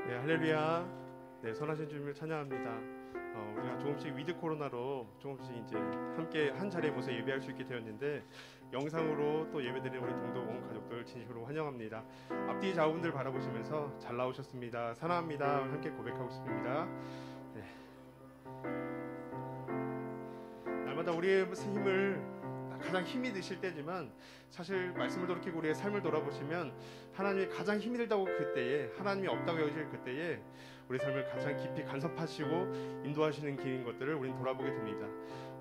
네, 할렐루야. 네, 선하신 주님을 찬양합니다. 우리가 조금씩 위드 코로나로 조금씩 이제 함께 한 자리에 모여 예배할 수 있게 되었는데 영상으로 또 예배드리는 우리 동독 가족들 진심으로 환영합니다. 앞뒤 좌우분들 바라보시면서 잘 나오셨습니다, 사랑합니다 함께 고백하고 싶습니다. 네. 날마다 우리의 힘을 가장 힘이 드실 때지만 사실 말씀을 돌이키고 우리의 삶을 돌아보시면 하나님이 가장 힘이 들다고 그때에, 하나님이 없다고 여기실 그때에 우리 삶을 가장 깊이 간섭하시고 인도하시는 길인 것들을 우리는 돌아보게 됩니다.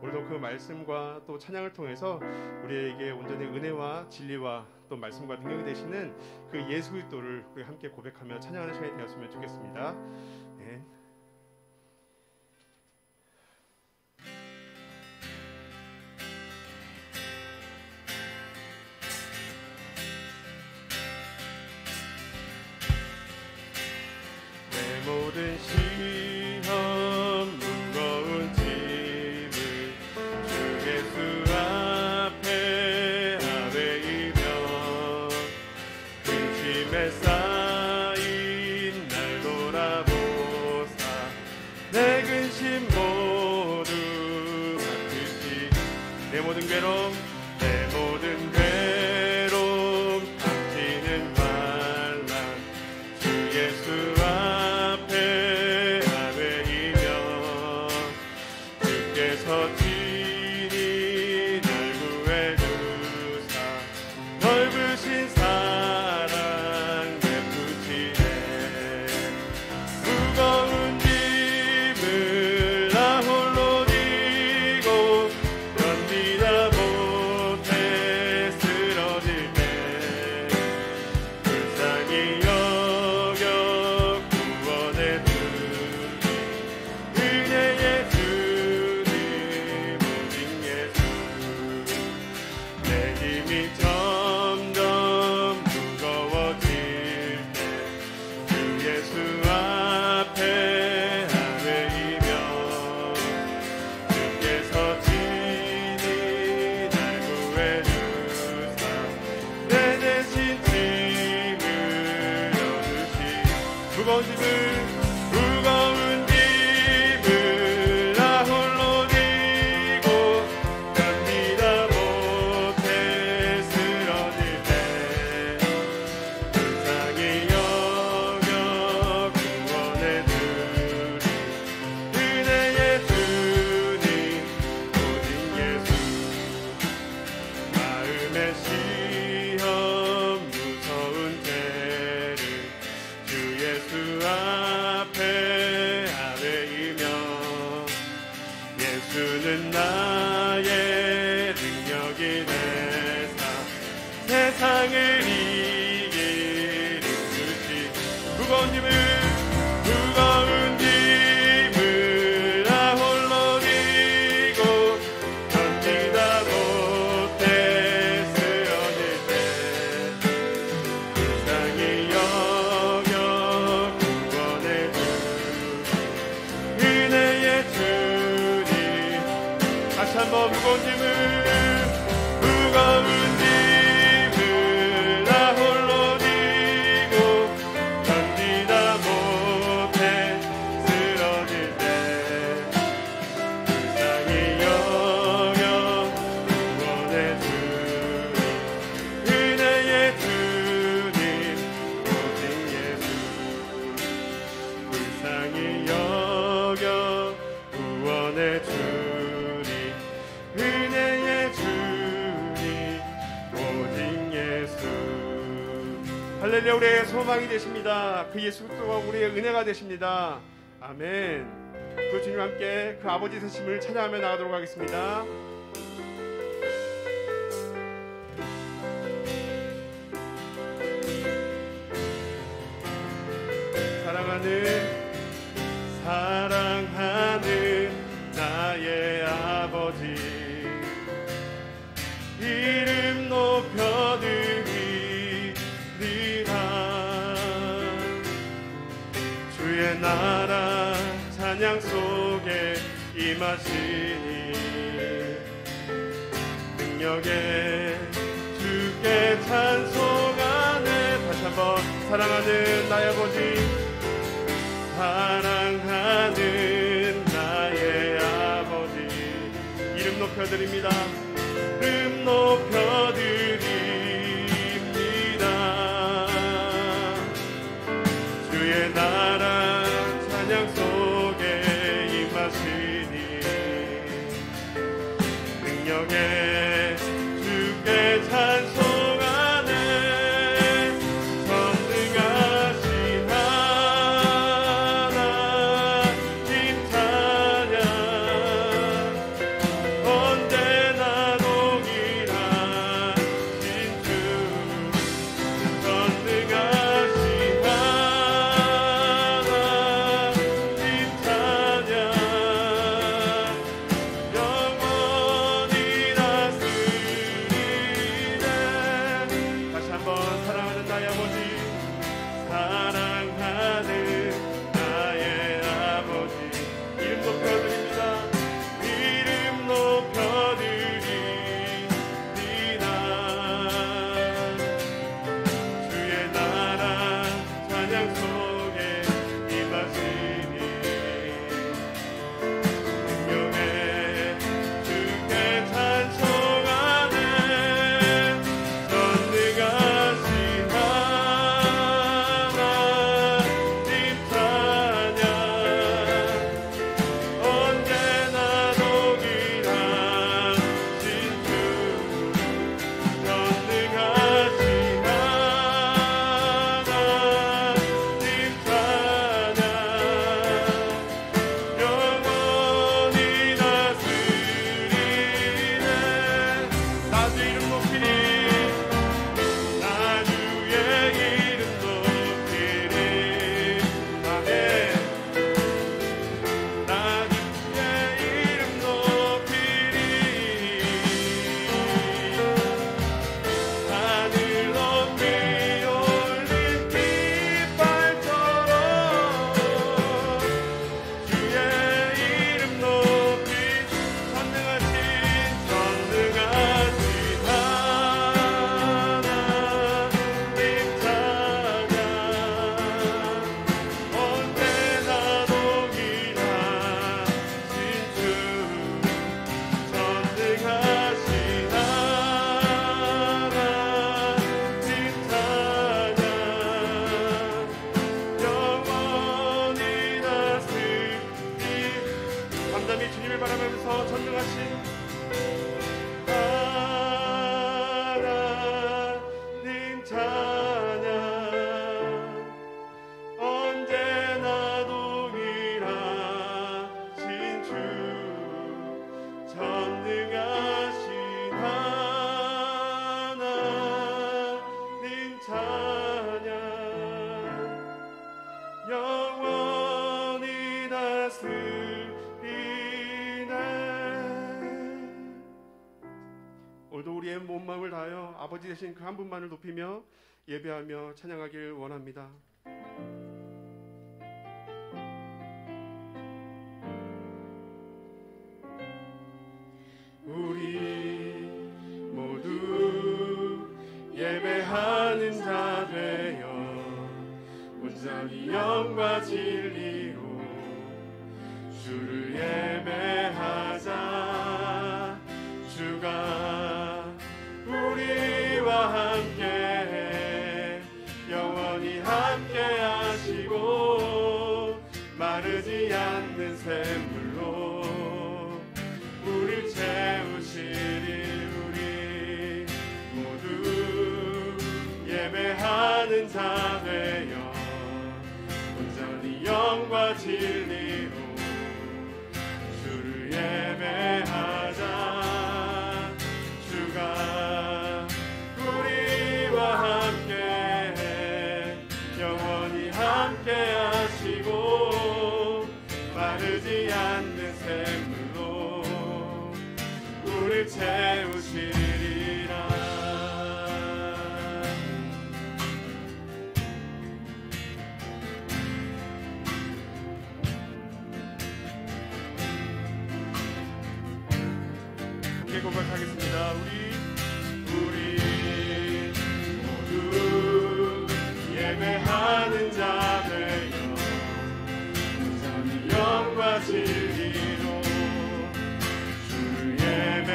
오늘도 그 말씀과 또 찬양을 통해서 우리에게 온전히 은혜와 진리와 또 말씀과 능력이 되시는 그 예수 그리스도를 우리 함께 고백하며 찬양하는 시간이 되었으면 좋겠습니다. 네. 모든 시험 무거운 짐을 주 예수 앞에 아뢰이며 근심에 쌓인 날 돌아보사 내 근심 모두 맡으시 내 모든 괴로움 내 모든 괴로움 당치는 환난 주 예수 친히 날 구해주사 넓으신 사랑 베푸시네 무거운 짐을 나 홀로 지고 견디다 못해 쓰러질 때 불쌍히 여겨 구원해 주니 은혜의 힘이 점점 무거워질 때 주 예수 앞에 아뢰이며 주께서 친히 날 구해주사 내 대신 짐을 져주시 무거운 짐을 나 홀로 지고 견디다 못해 쓰러질 때 불쌍히 여겨 구원해 주리 은혜의 주님 오직 예수 마음의 시험 무서운 죄를 주 예수 앞에 아뢰이며 예수는 나의 능력이 되사 세상을 이길 힘주시 무거운 짐을 나 홀로 지고 견디다 못해 쓰러질 때 불쌍히 여겨 구원해 주리 은혜의 주님 다시 한번 무거운 짐을 나 홀로 지고 견디다 못해 쓰러질 때 불쌍히 여겨 구원해 주리 은혜의 주님 오직 예수 불쌍히 여겨 구원해 주리 은혜의 주님 오직 예수 할렐루야. 우리의 소망이 되십니다. 그 예수 그리스도가 우리의 은혜가 되십니다. 아멘. 그 주님 함께 그 아버지 되심을 찬양하며 나가도록 하겠습니다. 사랑하는 나의 아버지 이름 높여드리리라 주의 나라 찬양 속에 임하시니 능력에 주께 찬송하네. 다시 한번 사랑하는 나의 아버지 높여드립니다. 이름 높여드립니다. 주의 나라 찬양 속에 임하시니 능력에 주께 찬송하네. 전능하신 하나님 찬양 언제나 동일하신 주. 전능하신 하나님 찬양 영원히 다스리네. 다시 한번 사랑하는 나의 아버지, 사랑하는 나의 아버지, 이름 높여드립니다. 이름 높여드립니다. 주의 나라 찬양 속에 임하시니 능력에 주께 찬송하네. 전능하신 하나님 찬양 언제나 동일하신 주. 전능하신 하나님 찬양 영원히 다스리네. 나주 이름 높이니 나주의 이름 높이니 아멘. 나주의 이름 높이니 하늘 높이 올린 깃발처럼 주의 이름 높이 전능하신 하나님 찬양 언제나 동일하신 주. 전능하신 하나님 찬양 영원히 다스리니. 담담히 주님을 바라보면서 전능하신 하나님 찬양 언제나 동일하신 주. 전능하신 하나님 찬양 영원히 다스리네. 오늘도 우리의 온 마음을 다하여 아버지 되신 그 한 분만을 높이며 예배하며 찬양하길 원합니다. 우리 모두 예배하는 자 되어 온전히 영과 진리로 주를 예배하자. 주가 우리와 함께 영원히 함께 하시고 마르지 않는 샘물로 우릴 채우시리. 우리 모두 예배하는 자 되어 온전히 영과 진리로 주를 예배하자. 주가 우리와 함께 영원히 함께 하시고 마르지 않는 샘물로 우릴 채우시리라. 함께 고백하겠습니다. 우리 모두 예배하는 자 되어 온전히 영과 진리로 주를 예배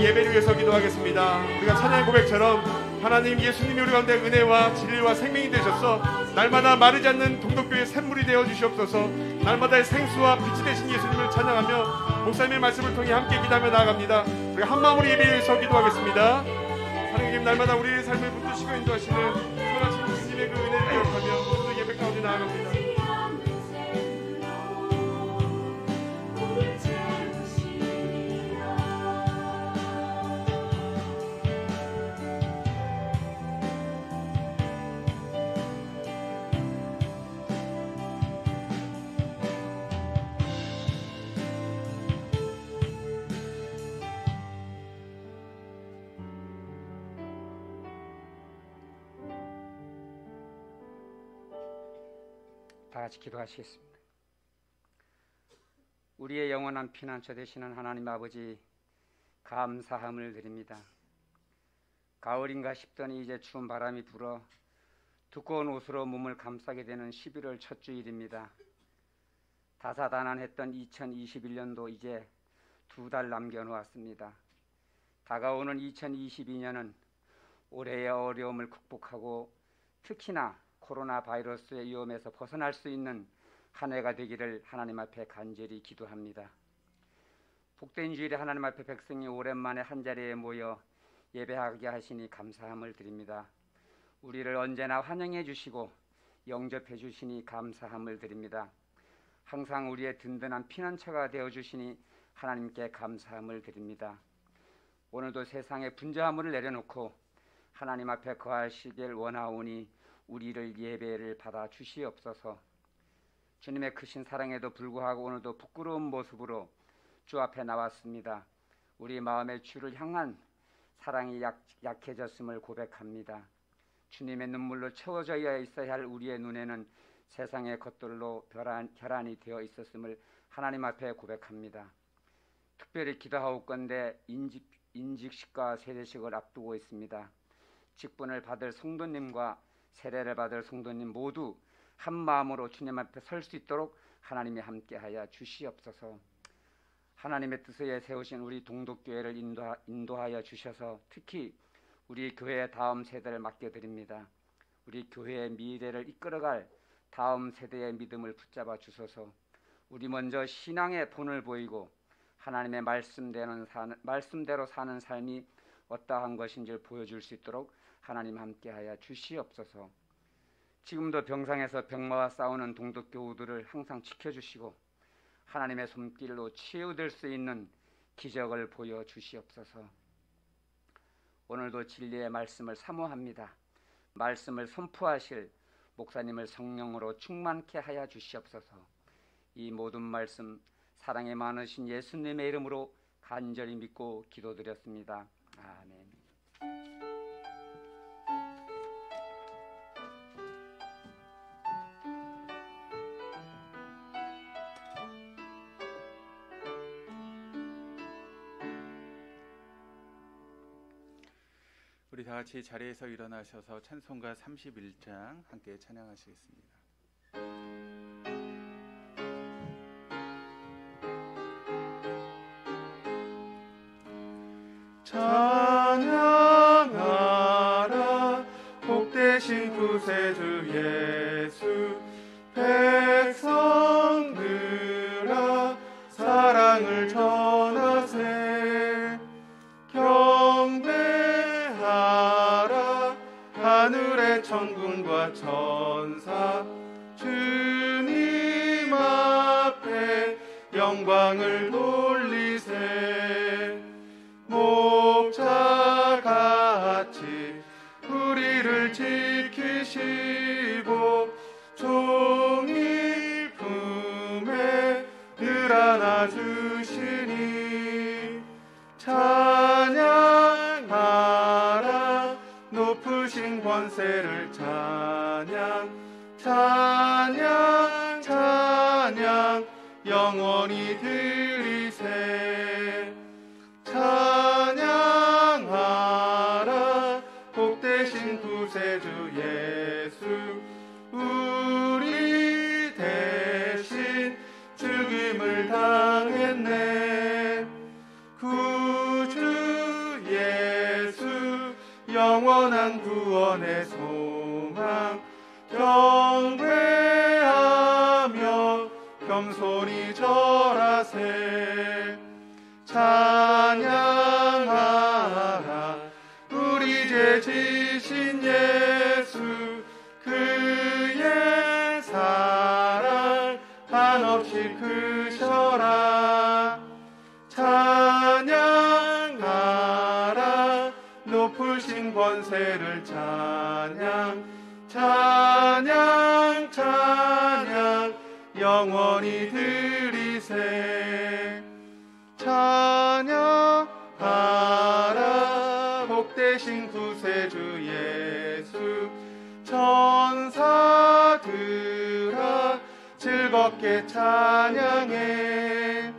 예배를 위해서 기도하겠습니다. 우리가 찬양의 고백처럼 하나님 예수님이 우리 가운데 은혜와 진리와 생명이 되셔서 날마다 마르지 않는 동독교의 샘물이 되어 주시옵소서. 날마다의 생수와 빛이 되신 예수님을 찬양하며 목사님의 말씀을 통해 함께 기도하며 나아갑니다. 우리가 한마음으로 예배를 위해서 기도하겠습니다. 하나님 날마다 우리의 삶을 붙드시고 인도하시는 선하신 주님의 그 은혜를 기억하며 모두 예배 가운데 나아갑니다. 다 같이 기도하시겠습니다. 우리의 영원한 피난처 되시는 하나님 아버지, 감사함을 드립니다. 가을인가 싶더니 이제 추운 바람이 불어 두꺼운 옷으로 몸을 감싸게 되는 11월 첫 주일입니다. 다사다난했던 2021년도 이제 2달 남겨놓았습니다. 다가오는 2022년은 올해의 어려움을 극복하고 특히나 코로나 바이러스의 위험에서 벗어날 수 있는 한 해가 되기를 하나님 앞에 간절히 기도합니다. 복된 주일에 하나님 앞에 백성이 오랜만에 한자리에 모여 예배하게 하시니 감사함을 드립니다. 우리를 언제나 환영해 주시고 영접해 주시니 감사함을 드립니다. 항상 우리의 든든한 피난처가 되어 주시니 하나님께 감사함을 드립니다. 오늘도 세상의 분주함을 내려놓고 하나님 앞에 거하시길 원하오니 우리를 예배를 받아 주시옵소서. 주님의 크신 사랑에도 불구하고 오늘도 부끄러운 모습으로 주 앞에 나왔습니다. 우리 마음의 주를 향한 사랑이 약해졌음을 고백합니다. 주님의 눈물로 채워져 있어야 할 우리의 눈에는 세상의 것들로 결안이 되어 있었음을 하나님 앞에 고백합니다. 특별히 기도하옵건대 인직식과 세례식을 앞두고 있습니다. 직분을 받을 성도님과 세례를 받을 성도님 모두 한 마음으로 주님 앞에 설 수 있도록 하나님이 함께하여 주시옵소서. 하나님의 뜻에 세우신 우리 동독교회를 인도하여 주셔서 특히 우리 교회의 다음 세대를 맡겨드립니다. 우리 교회의 미래를 이끌어갈 다음 세대의 믿음을 붙잡아 주소서. 우리 먼저 신앙의 본을 보이고 하나님의 말씀대로 사는 삶이 어떠한 것인지를 보여줄 수 있도록 하나님 함께하여 주시옵소서. 지금도 병상에서 병마와 싸우는 동독교우들을 항상 지켜주시고 하나님의 손길로 치유될 수 있는 기적을 보여주시옵소서. 오늘도 진리의 말씀을 사모합니다. 말씀을 선포하실 목사님을 성령으로 충만케 하여 주시옵소서. 이 모든 말씀 사랑이 많으신 예수님의 이름으로 간절히 믿고 기도드렸습니다. 아멘. 우리 다 같이 자리에서 일어나셔서 찬송가 31장 함께 찬양하시겠습니다. 찬양하라 복되신 구세주 예수, 백성들아 사랑을 전하세. 경배하라 하늘의 천군과 천사, 주님 앞에 영광을 돌리세. 목자같이 우리를 지키시고 종일 품에 늘 안아주시니 찬양하라 높으신 권세를. 찬양 찬양 찬양 영원히 드리세. 찬양하라 복되신 구세주 예수, 우리 대신 죽임을 당했네. 구주 영원한 구원의 소망 경배하며 겸손히 절하세. 찬양하라 우리 죄 지신 예수, 그의 사랑 한없이 크셔라. 찬양하라 높으신 권세를 찬양, 찬양 찬양 영원히 드리세. 찬양하라 복되신 구세주 예수, 천사들아 즐겁게 찬양해.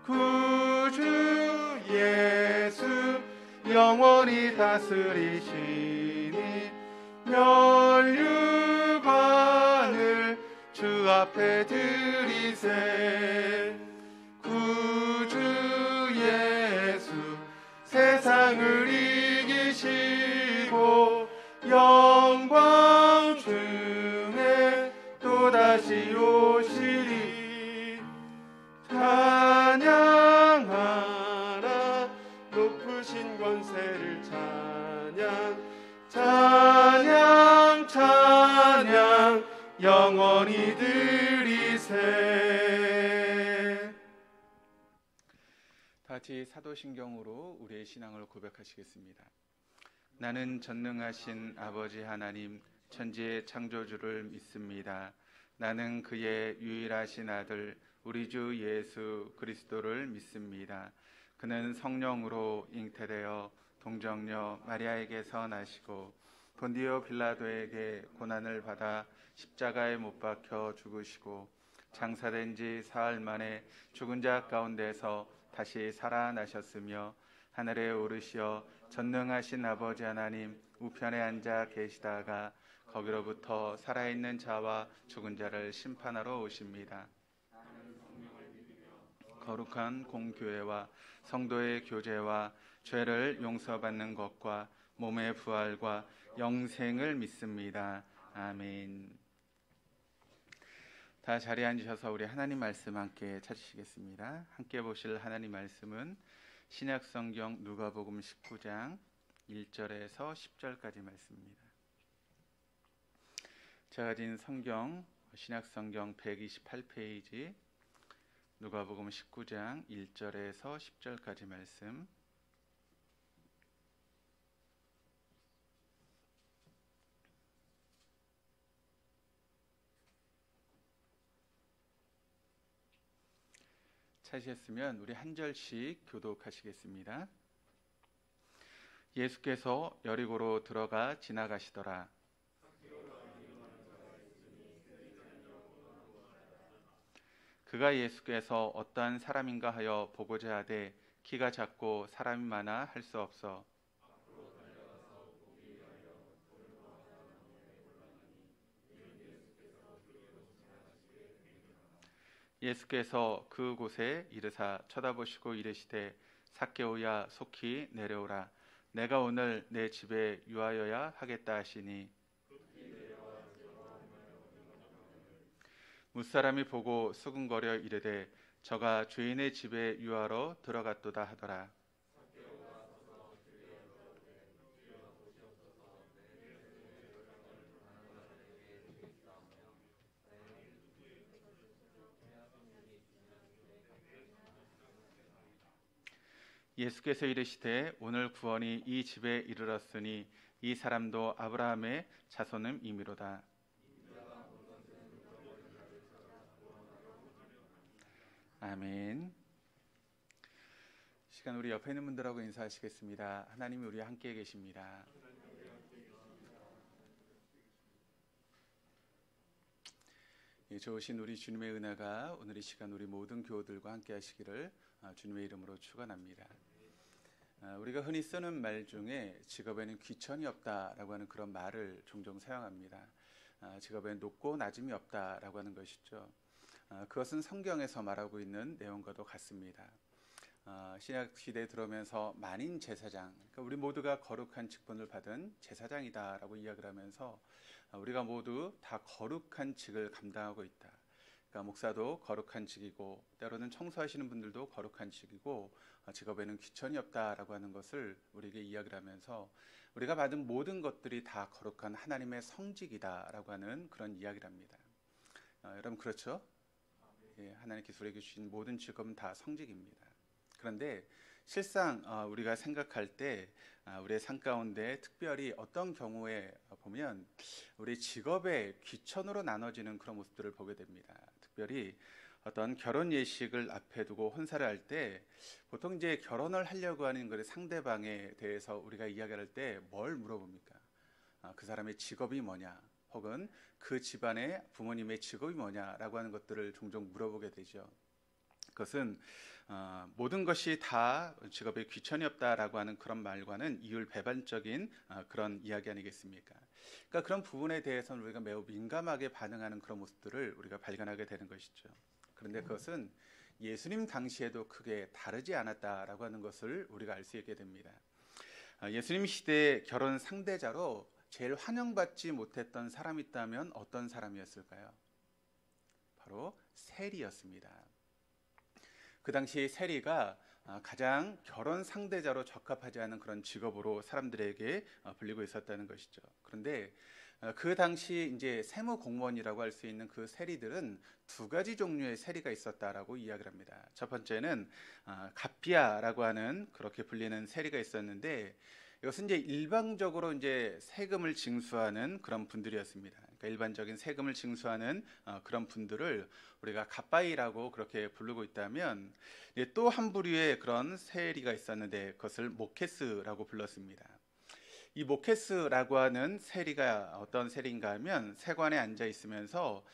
구주 예수 영원히 다스리시니 멸류관을 주 앞에 드리세. 구주 예수 세상을 이기시고 영광 중에 또다시 오시리. 찬양하라 높으신 권세를 찬양, 찬양 찬양 영원히 드리세. 다같이 사도신경으로 우리의 신앙을 고백하시겠습니다. 나는 전능하신 아버지 하나님 천지의 창조주를 믿습니다. 나는 그의 유일하신 아들 우리 주 예수 그리스도를 믿습니다. 그는 성령으로 잉태되어 동정녀 마리아에게서 나시고 본디오 빌라도에게 고난을 받아 십자가에 못 박혀 죽으시고 장사된 지 사흘 만에 죽은 자 가운데서 다시 살아나셨으며 하늘에 오르시어 전능하신 아버지 하나님 우편에 앉아 계시다가 거기로부터 살아있는 자와 죽은 자를 심판하러 오십니다. 거룩한 공교회와 성도의 교제와 죄를 용서받는 것과 몸의 부활과 영생을 믿습니다. 아멘. 다 자리에 앉으셔서 우리 하나님 말씀 함께 찾으시겠습니다. 함께 보실 하나님 말씀은 신약성경 누가복음 19장 1절에서 10절까지 말씀입니다. 제가 가진 성경 신약성경 128페이지 누가복음 19장 1절에서 10절까지 말씀. 찾으셨으면 우리 한 절씩 교독하시겠습니다. 예수께서 여리고로 들어가 지나가시더라. 그가 예수께서 어떠한 사람인가 하여 보고자 하되 키가 작고 사람이 많아 할 수 없어 예수께서 그곳에 이르사 쳐다보시고 이르시되 삭개오야 속히 내려오라. 내가 오늘 내 집에 유하여야 하겠다 하시니 무사람이 보고 수군거려 이르되 저가 주인의 집에 유하러 들어갔도다 하더라. 예수께서 이르시되 오늘 구원이 이 집에 이르렀으니 이 사람도 아브라함의 자손은 임의로다. 아멘. 시간 우리 옆에 있는 분들하고 인사하시겠습니다. 하나님이 우리와 함께 계십니다. 좋으신 우리 주님의 은혜가 오늘 이 시간 우리 모든 교우들과 함께 하시기를 주님의 이름으로 축원합니다. 우리가 흔히 쓰는 말 중에 직업에는 귀천이 없다라고 하는 그런 말을 종종 사용합니다. 직업에는 높고 낮음이 없다라고 하는 것이죠. 그것은 성경에서 말하고 있는 내용과도 같습니다. 신약 시대에 들어오면서 만인 제사장, 그러니까 우리 모두가 거룩한 직분을 받은 제사장이다라고 이야기를 하면서 우리가 모두 다 거룩한 직을 감당하고 있다. 그러니까 목사도 거룩한 직이고 때로는 청소하시는 분들도 거룩한 직이고 직업에는 귀천이 없다라고 하는 것을 우리에게 이야기를 하면서 우리가 받은 모든 것들이 다 거룩한 하나님의 성직이다라고 하는 그런 이야기를 합니다. 여러분 그렇죠? 예, 하나님께서 우리에게 주신 모든 직업은 다 성직입니다. 그런데 실상 우리가 생각할 때 우리의 삶 가운데 특별히 어떤 경우에 보면 우리 직업의 귀천으로 나눠지는 그런 모습들을 보게 됩니다. 특별히 어떤 결혼 예식을 앞에 두고 혼사를 할 때 보통 이제 결혼을 하려고 하는 그 상대방에 대해서 우리가 이야기할 때 뭘 물어봅니까? 그 사람의 직업이 뭐냐, 혹은 그 집안의 부모님의 직업이 뭐냐라고 하는 것들을 종종 물어보게 되죠. 그것은 모든 것이 다 직업에 귀천이 없다라고 하는 그런 말과는 이율배반적인 그런 이야기 아니겠습니까? 그러니까 그런 부분에 대해서는 우리가 매우 민감하게 반응하는 그런 모습들을 우리가 발견하게 되는 것이죠. 그런데 그것은 예수님 당시에도 크게 다르지 않았다라고 하는 것을 우리가 알 수 있게 됩니다. 예수님 시대의 결혼 상대자로 제일 환영받지 못했던 사람이 있다면 어떤 사람이었을까요? 바로 세리였습니다. 그 당시 세리가 가장 결혼 상대자로 적합하지 않은 그런 직업으로 사람들에게 불리고 있었다는 것이죠. 그런데 그 당시 이제 세무 공무원이라고 할 수 있는 그 세리들은 두 가지 종류의 세리가 있었다라고 이야기를 합니다. 첫 번째는 갑비아라고 하는 그렇게 불리는 세리가 있었는데 이것은 이제 일방적으로 이제 세금을 징수하는 그런 분들이었습니다. 그러니까 일반적인 세금을 징수하는 그런 분들을 우리가 갑바이라고 그렇게 부르고 있다면, 또 한 부류의 그런 세리가 있었는데 그것을 모케스라고 불렀습니다. 이 모케스라고 하는 세리가 어떤 세리인가 하면 세관에 앉아 있으면서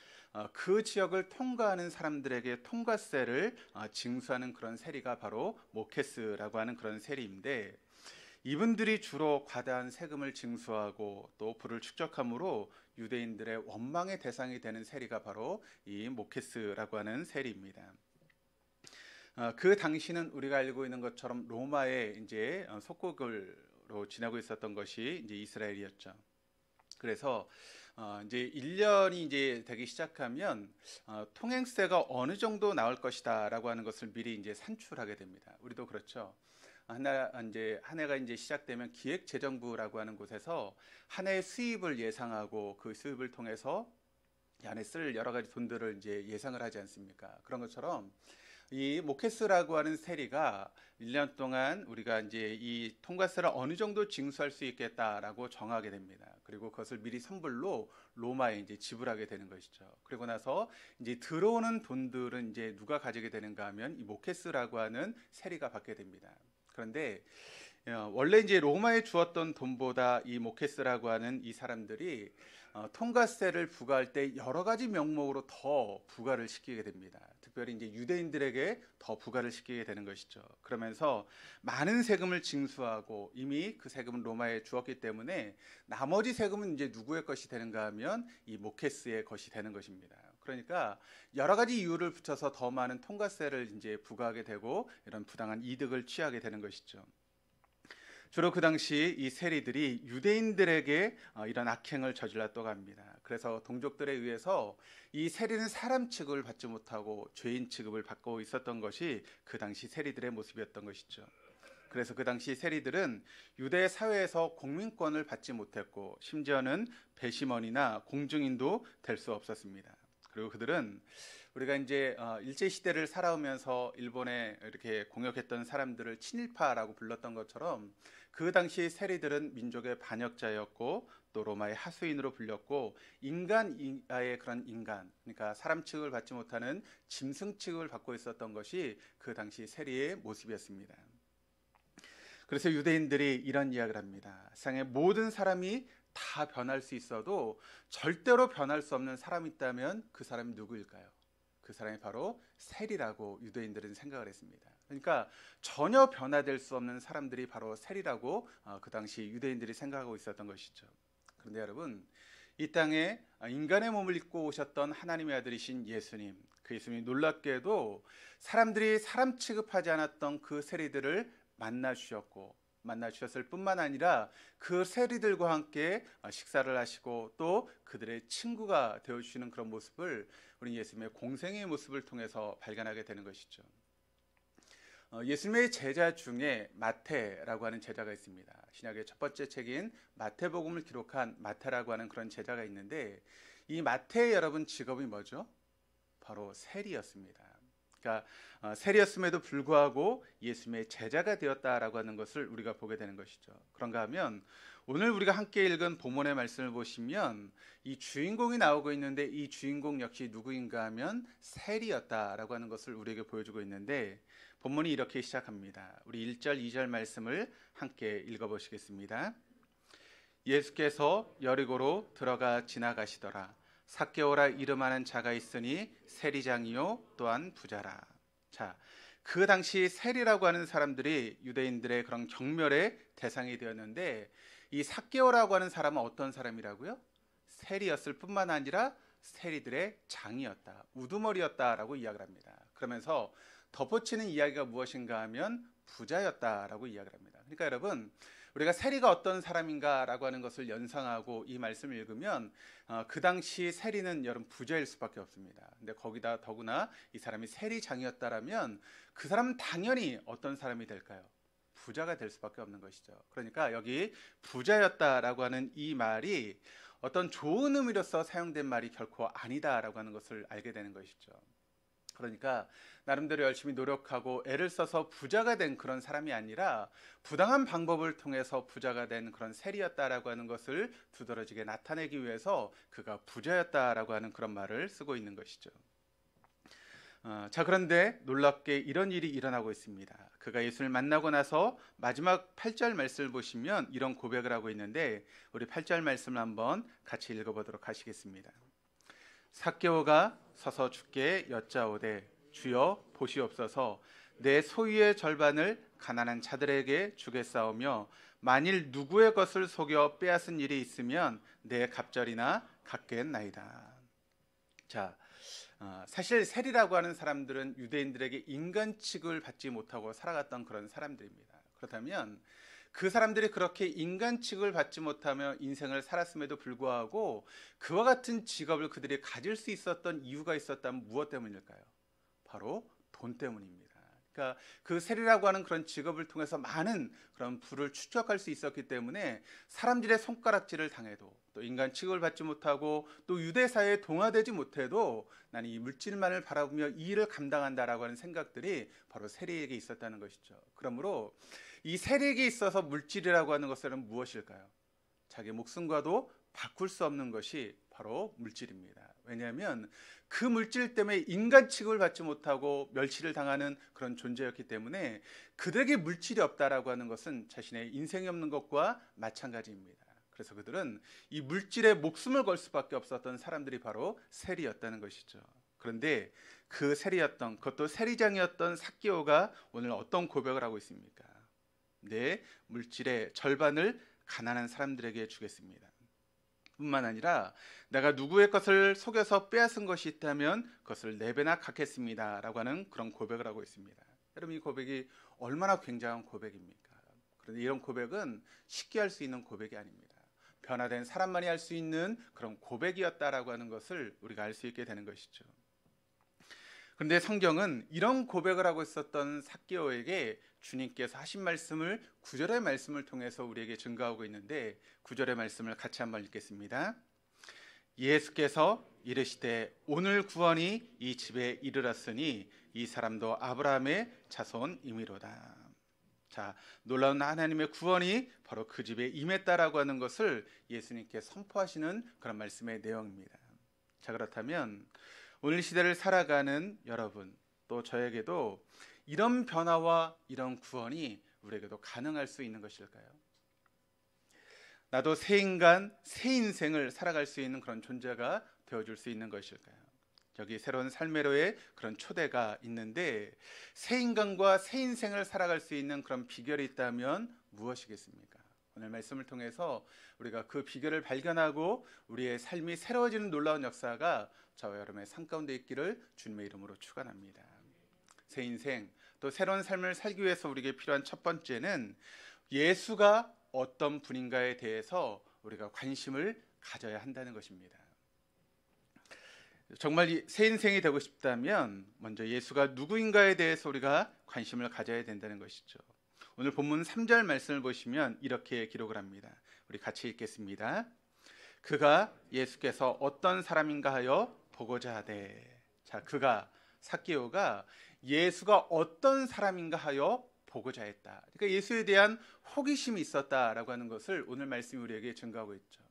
그 지역을 통과하는 사람들에게 통과세를 징수하는 그런 세리가 바로 모케스라고 하는 그런 세리인데, 이분들이 주로 과다한 세금을 징수하고 또 부를 축적함으로 유대인들의 원망의 대상이 되는 세리가 바로 이 모케스라고 하는 세리입니다. 그 당시는 우리가 알고 있는 것처럼 로마의 이제 속국으로 지나고 있었던 것이 이제 이스라엘이었죠. 그래서 이제 1년이 이제 되기 시작하면 통행세가 어느 정도 나올 것이다라고 하는 것을 미리 이제 산출하게 됩니다. 우리도 그렇죠. 한 해가 이제 시작되면 기획재정부라고 하는 곳에서 한 해의 수입을 예상하고 그 수입을 통해서 이 안에 쓸 여러 가지 돈들을 이제 예상을 하지 않습니까? 그런 것처럼 이 모케스라고 하는 세리가 1년 동안 우리가 이제 이 통과세를 어느 정도 징수할 수 있겠다라고 정하게 됩니다. 그리고 그것을 미리 선불로 로마에 이제 지불하게 되는 것이죠. 그리고 나서 이제 들어오는 돈들은 이제 누가 가지게 되는가 하면 이 모케스라고 하는 세리가 받게 됩니다. 그런데 원래 이제 로마에 주었던 돈보다 이 모케스라고 하는 이 사람들이 통과세를 부과할 때 여러 가지 명목으로 더 부과를 시키게 됩니다. 특별히 이제 유대인들에게 더 부과를 시키게 되는 것이죠. 그러면서 많은 세금을 징수하고 이미 그 세금은 로마에 주었기 때문에 나머지 세금은 이제 누구의 것이 되는가 하면 이 모케스의 것이 되는 것입니다. 그러니까 여러 가지 이유를 붙여서 더 많은 통과세를 이제 부과하게 되고 이런 부당한 이득을 취하게 되는 것이죠. 주로 그 당시 이 세리들이 유대인들에게 이런 악행을 저질렀다고 합니다. 그래서 동족들에 의해서 이 세리는 사람 취급을 받지 못하고 죄인 취급을 받고 있었던 것이 그 당시 세리들의 모습이었던 것이죠. 그래서 그 당시 세리들은 유대 사회에서 공민권을 받지 못했고 심지어는 배심원이나 공증인도 될 수 없었습니다. 그리고 그들은 우리가 이제 일제 시대를 살아오면서 일본에 이렇게 공역했던 사람들을 친일파라고 불렀던 것처럼 그 당시 세리들은 민족의 반역자였고 또 로마의 하수인으로 불렸고 인간의 그런 인간, 그러니까 사람 취급을 받지 못하는 짐승 취급을 받고 있었던 것이 그 당시 세리의 모습이었습니다. 그래서 유대인들이 이런 이야기를 합니다. 세상의 모든 사람이 다 변할 수 있어도 절대로 변할 수 없는 사람이 있다면 그 사람이 누구일까요? 그 사람이 바로 세리라고 유대인들은 생각을 했습니다. 그러니까 전혀 변화될 수 없는 사람들이 바로 세리라고 그 당시 유대인들이 생각하고 있었던 것이죠. 그런데 여러분, 이 땅에 인간의 몸을 입고 오셨던 하나님의 아들이신 예수님, 그 예수님이 놀랍게도 사람들이 사람 취급하지 않았던 그 세리들을 만나 주셨을 뿐만 아니라 그 세리들과 함께 식사를 하시고 또 그들의 친구가 되어주시는 그런 모습을 우리 예수님의 공생의 모습을 통해서 발견하게 되는 것이죠. 예수님의 제자 중에 마태라고 하는 제자가 있습니다. 신약의 첫 번째 책인 마태복음을 기록한 마태라고 하는 그런 제자가 있는데, 이 마태의 여러분 직업이 뭐죠? 바로 세리였습니다. 그러니까 세리였음에도 불구하고 예수님의 제자가 되었다라고 하는 것을 우리가 보게 되는 것이죠. 그런가 하면 오늘 우리가 함께 읽은 본문의 말씀을 보시면 이 주인공이 나오고 있는데, 이 주인공 역시 누구인가 하면 세리였다라고 하는 것을 우리에게 보여주고 있는데, 본문이 이렇게 시작합니다. 우리 1절 2절 말씀을 함께 읽어보시겠습니다. 예수께서 여리고로 들어가 지나가시더라. 삭개오라 이름하는 자가 있으니 세리장이요 또한 부자라. 자, 그 당시 세리라고 하는 사람들이 유대인들의 그런 경멸의 대상이 되었는데, 이 삭개오라고 하는 사람은 어떤 사람이라고요? 세리였을 뿐만 아니라 세리들의 장이었다, 우두머리였다라고 이야기를 합니다. 그러면서 덧붙이는 이야기가 무엇인가 하면 부자였다라고 이야기를 합니다. 그러니까 여러분, 우리가 세리가 어떤 사람인가라고 하는 것을 연상하고 이 말씀을 읽으면 그 당시 세리는 여러분 부자일 수밖에 없습니다. 근데 거기다 더구나 이 사람이 세리장이었다라면 그 사람은 당연히 어떤 사람이 될까요? 부자가 될 수밖에 없는 것이죠. 그러니까 여기 부자였다라고 하는 이 말이 어떤 좋은 의미로서 사용된 말이 결코 아니다라고 하는 것을 알게 되는 것이죠. 그러니까 나름대로 열심히 노력하고 애를 써서 부자가 된 그런 사람이 아니라 부당한 방법을 통해서 부자가 된 그런 세리였다라고 하는 것을 두드러지게 나타내기 위해서 그가 부자였다라고 하는 그런 말을 쓰고 있는 것이죠. 자, 그런데 놀랍게 이런 일이 일어나고 있습니다. 그가 예수를 만나고 나서 마지막 8절 말씀을 보시면 이런 고백을 하고 있는데, 우리 8절 말씀을 한번 같이 읽어보도록 하시겠습니다. 삭개오가 서서 주께 여짜오되 주여 보시옵소서, 내 소유의 절반을 가난한 자들에게 주겠사오며 만일 누구의 것을 속여 빼앗은 일이 있으면 내 갑절이나 갚겠나이다. 자, 사실 세리라고 하는 사람들은 유대인들에게 인간 취급을 받지 못하고 살아갔던 그런 사람들입니다. 그렇다면 그 사람들이 그렇게 인간 취급을 받지 못하며 인생을 살았음에도 불구하고 그와 같은 직업을 그들이 가질 수 있었던 이유가 있었다면 무엇 때문일까요? 바로 돈 때문입니다. 그러니까 그 세리라고 하는 그런 직업을 통해서 많은 그런 부를 축적할 수 있었기 때문에 사람들의 손가락질을 당해도 또 인간 취급을 받지 못하고 또 유대 사회에 동화되지 못해도 나는 이 물질만을 바라보며 이 일을 감당한다라고 하는 생각들이 바로 세리에게 있었다는 것이죠. 그러므로 이 세리에게 있어서 물질이라고 하는 것은 무엇일까요? 자기 목숨과도 바꿀 수 없는 것이 바로 물질입니다. 왜냐하면 그 물질 때문에 인간 취급을 받지 못하고 멸시를 당하는 그런 존재였기 때문에 그들에게 물질이 없다라고 하는 것은 자신의 인생이 없는 것과 마찬가지입니다. 그래서 그들은 이 물질에 목숨을 걸 수밖에 없었던 사람들이 바로 세리였다는 것이죠. 그런데 그 세리였던, 그것도 세리장이었던 삭개오가 오늘 어떤 고백을 하고 있습니까? 내 물질의 절반을 가난한 사람들에게 주겠습니다. 뿐만 아니라 내가 누구의 것을 속여서 빼앗은 것이 있다면 그것을 4배나 갚겠습니다 라고 하는 그런 고백을 하고 있습니다. 여러분, 이 고백이 얼마나 굉장한 고백입니까? 그런데 이런 고백은 쉽게 할 수 있는 고백이 아닙니다. 변화된 사람만이 할 수 있는 그런 고백이었다라고 하는 것을 우리가 알 수 있게 되는 것이죠. 그런데 성경은 이런 고백을 하고 있었던 삭개오에게 주님께서 하신 말씀을 9절의 말씀을 통해서 우리에게 증거하고 있는데, 9절의 말씀을 같이 한번 읽겠습니다. 예수께서 이르시되 오늘 구원이 이 집에 이르렀으니 이 사람도 아브라함의 자손이미로다. 자, 놀라운 하나님의 구원이 바로 그 집에 임했다라고 하는 것을 예수님께 선포하시는 그런 말씀의 내용입니다. 자, 그렇다면 오늘 시대를 살아가는 여러분, 또 저에게도 이런 변화와 이런 구원이 우리에게도 가능할 수 있는 것일까요? 나도 새 인간, 새 인생을 살아갈 수 있는 그런 존재가 되어줄 수 있는 것일까요? 여기 새로운 삶의로의 그런 초대가 있는데, 새 인간과 새 인생을 살아갈 수 있는 그런 비결이 있다면 무엇이겠습니까? 오늘 말씀을 통해서 우리가 그 비결을 발견하고 우리의 삶이 새로워지는 놀라운 역사가 저와 여러분의 삶 가운데 있기를 주님의 이름으로 축원합니다. 새 인생 또 새로운 삶을 살기 위해서 우리에게 필요한 첫 번째는 예수가 어떤 분인가에 대해서 우리가 관심을 가져야 한다는 것입니다. 정말 새 인생이 되고 싶다면 먼저 예수가 누구인가에 대해서 우리가 관심을 가져야 된다는 것이죠. 오늘 본문 3절 말씀을 보시면 이렇게 기록을 합니다. 우리 같이 읽겠습니다. 그가 예수께서 어떤 사람인가 하여 보고자 하되. 자, 그가 삭개오가 예수가 어떤 사람인가 하여 보고자 했다. 그러니까 예수에 대한 호기심이 있었다라고 하는 것을 오늘 말씀이 우리에게 증거하고 있죠.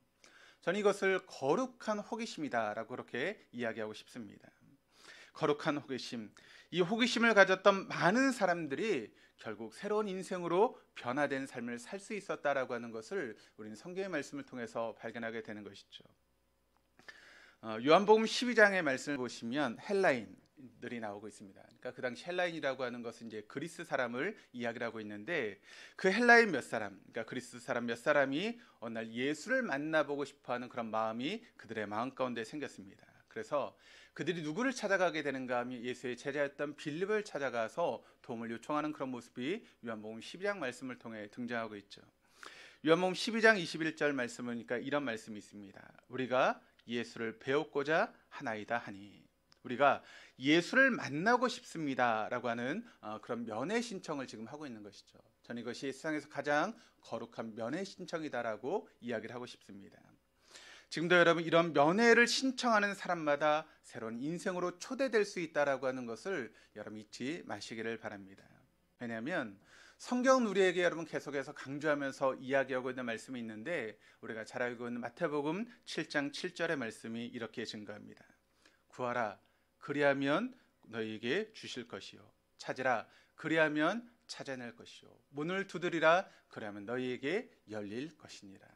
저는 이것을 거룩한 호기심이다라고 그렇게 이야기하고 싶습니다. 거룩한 호기심, 이 호기심을 가졌던 많은 사람들이 결국 새로운 인생으로 변화된 삶을 살 수 있었다라고 하는 것을 우리는 성경의 말씀을 통해서 발견하게 되는 것이죠. 요한복음 12장의 말씀을 보시면 헬라인들이 나오고 있습니다. 그러니까 그 당시 헬라인이라고 하는 것은 이제 그리스 사람을 이야기를 하고 있는데 그 헬라인 몇 사람, 그러니까 그리스 사람 몇 사람이 어느 날 예수를 만나보고 싶어하는 그런 마음이 그들의 마음 가운데 생겼습니다. 그래서 그들이 누구를 찾아가게 되는가 하면 예수의 제자였던 빌립을 찾아가서 도움을 요청하는 그런 모습이 요한복음 12장 말씀을 통해 등장하고 있죠. 요한복음 12장 21절 말씀을 보니까 이런 말씀이 있습니다. 우리가 예수를 배우고자 하나이다 하니, 우리가 예수를 만나고 싶습니다라고 하는 그런 면회 신청을 지금 하고 있는 것이죠. 저는 이것이 세상에서 가장 거룩한 면회 신청이다라고 이야기를 하고 싶습니다. 지금도 여러분 이런 면회를 신청하는 사람마다 새로운 인생으로 초대될 수 있다라고 하는 것을 여러분 잊지 마시기를 바랍니다. 왜냐하면 성경은 우리에게 여러분 계속해서 강조하면서 이야기하고 있는 말씀이 있는데, 우리가 잘 알고 있는 마태복음 7장 7절의 말씀이 이렇게 증거합니다. 구하라 그리하면 너희에게 주실 것이요, 찾으라 그리하면 찾아낼 것이요, 문을 두드리라 그리하면 너희에게 열릴 것이니라.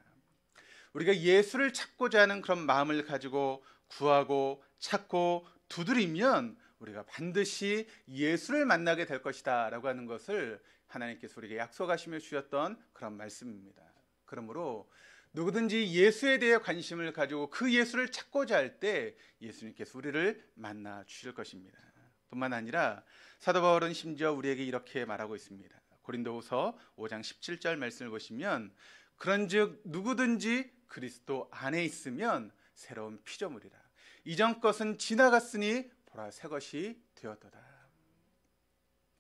우리가 예수를 찾고자 하는 그런 마음을 가지고 구하고 찾고 두드리면 우리가 반드시 예수를 만나게 될 것이다 라고 하는 것을 하나님께서 우리에게 약속하시며 주셨던 그런 말씀입니다. 그러므로 누구든지 예수에 대해 관심을 가지고 그 예수를 찾고자 할 때 예수님께서 우리를 만나 주실 것입니다. 뿐만 아니라 사도 바울은 심지어 우리에게 이렇게 말하고 있습니다. 고린도후서 5장 17절 말씀을 보시면 그런즉 누구든지 그리스도 안에 있으면 새로운 피조물이라, 이전 것은 지나갔으니 보라 새 것이 되었도다.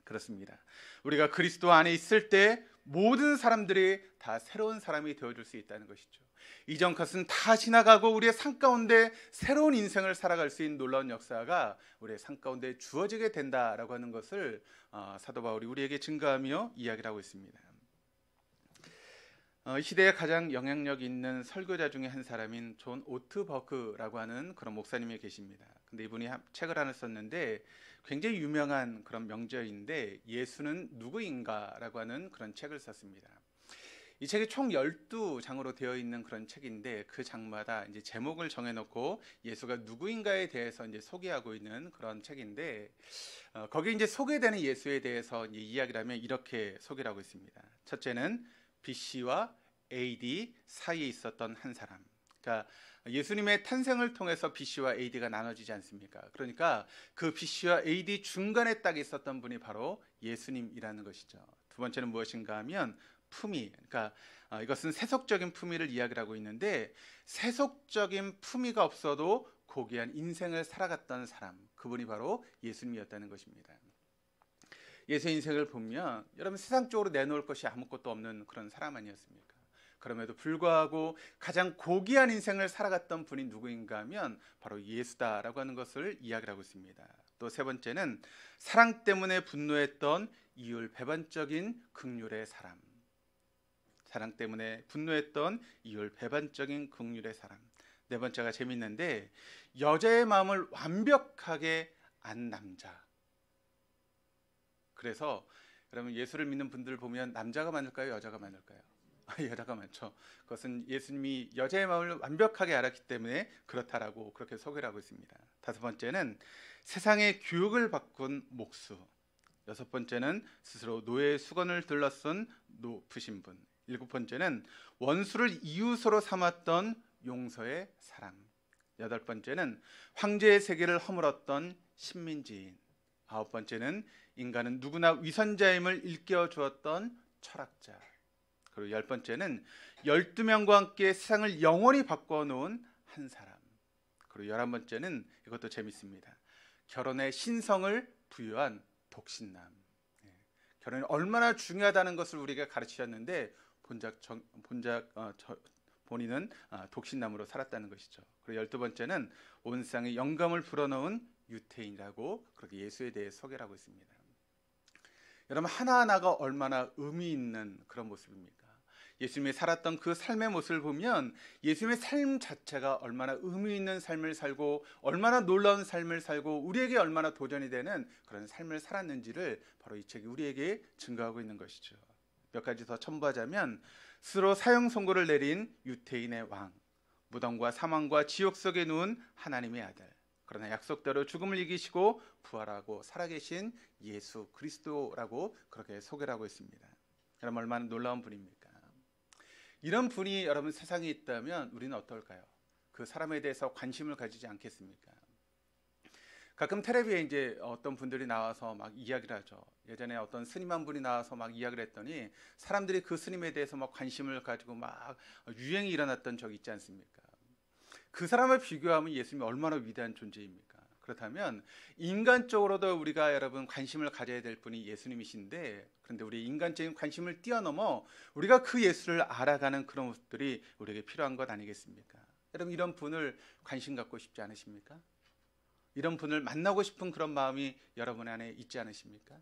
그렇습니다. 우리가 그리스도 안에 있을 때 모든 사람들이 다 새로운 사람이 되어줄 수 있다는 것이죠. 이전 것은 다 지나가고 우리의 삶 가운데 새로운 인생을 살아갈 수 있는 놀라운 역사가 우리의 삶 가운데 주어지게 된다라고 하는 것을 사도 바울이 우리에게 증거하며 이야기를 하고 있습니다. 이 시대에 가장 영향력 있는 설교자 중에 한 사람인 존 오트버크라고 하는 그런 목사님이 계십니다. 근데 이분이 책을 하나 썼는데 굉장히 유명한 그런 명저인데 예수는 누구인가라고 하는 그런 책을 썼습니다. 이 책이 총 12장으로 되어 있는 그런 책인데 그 장마다 이제 제목을 정해놓고 예수가 누구인가에 대해서 이제 소개하고 있는 그런 책인데 거기 이제 소개되는 예수에 대해서 이제 이야기를 하면 이렇게 소개를 하고 있습니다. 첫째는 BC와 AD 사이에 있었던 한 사람. 그러니까 예수님의 탄생을 통해서 BC와 AD가 나눠지지 않습니까? 그러니까 그 BC와 AD 중간에 딱 있었던 분이 바로 예수님이라는 것이죠. 두 번째는 무엇인가 하면 품위. 그러니까 이것은 세속적인 품위를 이야기를 하고 있는데 세속적인 품위가 없어도 고귀한 인생을 살아갔던 사람, 그분이 바로 예수님이었다는 것입니다. 예수의 인생을 보면 여러분 세상적으로 내놓을 것이 아무것도 없는 그런 사람 아니었습니까? 그럼에도 불구하고 가장 고귀한 인생을 살아갔던 분이 누구인가 하면 바로 예수다라고 하는 것을 이야기를 하고 있습니다. 또 세 번째는 사랑 때문에 분노했던 이율배반적인 긍휼의 사람. 사랑 때문에 분노했던 이율배반적인 긍휼의 사람. 네 번째가 재밌는데 여자의 마음을 완벽하게 안 남자. 그래서 여러분 예수를 믿는 분들 보면 남자가 많을까요? 여자가 많을까요? 여자가 많죠. 그것은 예수님이 여자의 마음을 완벽하게 알았기 때문에 그렇다라고 그렇게 소개를 하고 있습니다. 다섯 번째는 세상의 교육을 바꾼 목수. 여섯 번째는 스스로 노예의 수건을 들러쓴 높으신 분. 7번째는 원수를 이웃으로 삼았던 용서의 사람. 8번째는 황제의 세계를 허물었던 신민지인. 9번째는 인간은 누구나 위선자임을 일깨워 주었던 철학자. 그리고 10번째는 12명과 함께 세상을 영원히 바꿔놓은 한 사람. 그리고 11번째는 이것도 재밌습니다. 결혼의 신성을 부여한 독신남. 결혼이 얼마나 중요하다는 것을 우리가 가르치셨는데 본인은 독신남으로 살았다는 것이죠. 그리고 12번째는 온 세상에 영감을 불어넣은 유태인이라고 그렇게 예수에 대해 소개를 하고 있습니다. 여러분, 하나하나가 얼마나 의미 있는 그런 모습입니까? 예수님이 살았던 그 삶의 모습을 보면 예수님의 삶 자체가 얼마나 의미 있는 삶을 살고 얼마나 놀라운 삶을 살고 우리에게 얼마나 도전이 되는 그런 삶을 살았는지를 바로 이 책이 우리에게 증거하고 있는 것이죠. 몇 가지 더 첨부하자면, 스스로 사형 선고를 내린 유태인의 왕, 무덤과 사망과 지옥 속에 누운 하나님의 아들, 그러나 약속대로 죽음을 이기시고 부활하고 살아계신 예수 그리스도라고 그렇게 소개를 하고 있습니다. 여러분, 얼마나 놀라운 분입니까? 이런 분이 여러분 세상에 있다면 우리는 어떨까요? 그 사람에 대해서 관심을 가지지 않겠습니까? 가끔 텔레비에 이제 어떤 분들이 나와서 막 이야기를 하죠. 예전에 어떤 스님 한 분이 나와서 막 이야기를 했더니 사람들이 그 스님에 대해서 막 관심을 가지고 막 유행이 일어났던 적이 있지 않습니까? 그 사람을 비교하면 예수님이 얼마나 위대한 존재입니까? 그렇다면 인간적으로도 우리가 여러분 관심을 가져야 될 분이 예수님이신데, 그런데 우리 인간적인 관심을 뛰어넘어 우리가 그 예수를 알아가는 그런 모습들이 우리에게 필요한 것 아니겠습니까? 여러분, 이런 분을 관심 갖고 싶지 않으십니까? 이런 분을 만나고 싶은 그런 마음이 여러분 안에 있지 않으십니까?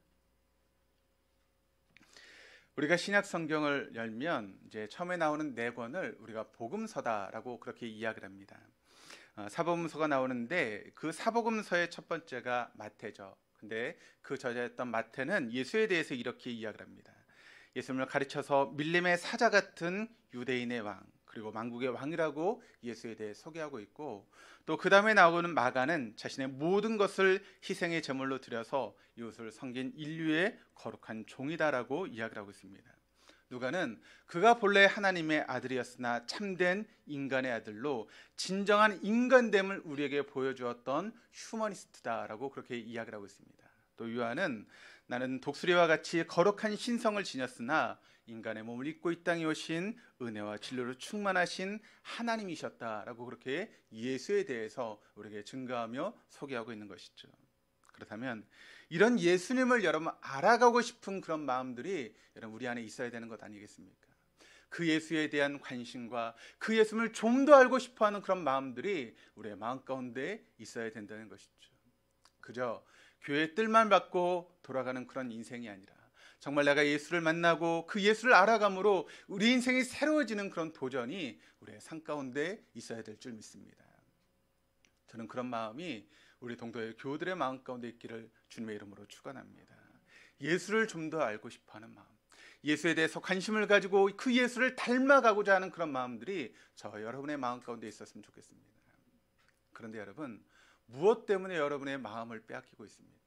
우리가 신약 성경을 열면 이제 처음에 나오는 4권을 우리가 복음서다라고 그렇게 이야기를 합니다. 사복음서가 나오는데 그 사복음서의 첫 번째가 마태죠. 근데 그 저자였던 마태는 예수에 대해서 이렇게 이야기를 합니다. 예수님을 가르쳐서 밀림의 사자 같은 유대인의 왕, 그리고 만국의 왕이라고 예수에 대해 소개하고 있고, 또 그 다음에 나오는 마가는 자신의 모든 것을 희생의 제물로 드려서 이웃을 섬긴 인류의 거룩한 종이다라고 이야기를 하고 있습니다. 누가는 그가 본래 하나님의 아들이었으나 참된 인간의 아들로 진정한 인간됨을 우리에게 보여주었던 휴머니스트다라고 그렇게 이야기를 하고 있습니다. 또 요한은 나는 독수리와 같이 거룩한 신성을 지녔으나 인간의 몸을 입고 이 땅에 오신 은혜와 진리로 충만하신 하나님이셨다라고 그렇게 예수에 대해서 우리에게 증거하며 소개하고 있는 것이죠. 그렇다면 이런 예수님을 여러분 알아가고 싶은 그런 마음들이 여러분 우리 안에 있어야 되는 것 아니겠습니까? 그 예수에 대한 관심과 그 예수님을 좀 더 알고 싶어하는 그런 마음들이 우리의 마음 가운데 있어야 된다는 것이죠. 그저 교회의 뜰만 받고 돌아가는 그런 인생이 아니라 정말 내가 예수를 만나고 그 예수를 알아감으로 우리 인생이 새로워지는 그런 도전이 우리의 삶 가운데 있어야 될 줄 믿습니다. 저는 그런 마음이 우리 동도의 교우들의 마음 가운데 있기를 주님의 이름으로 축원합니다. 예수를 좀 더 알고 싶어하는 마음, 예수에 대해서 관심을 가지고 그 예수를 닮아가고자 하는 그런 마음들이 저와 여러분의 마음 가운데 있었으면 좋겠습니다. 그런데 여러분, 무엇 때문에 여러분의 마음을 빼앗기고 있습니까?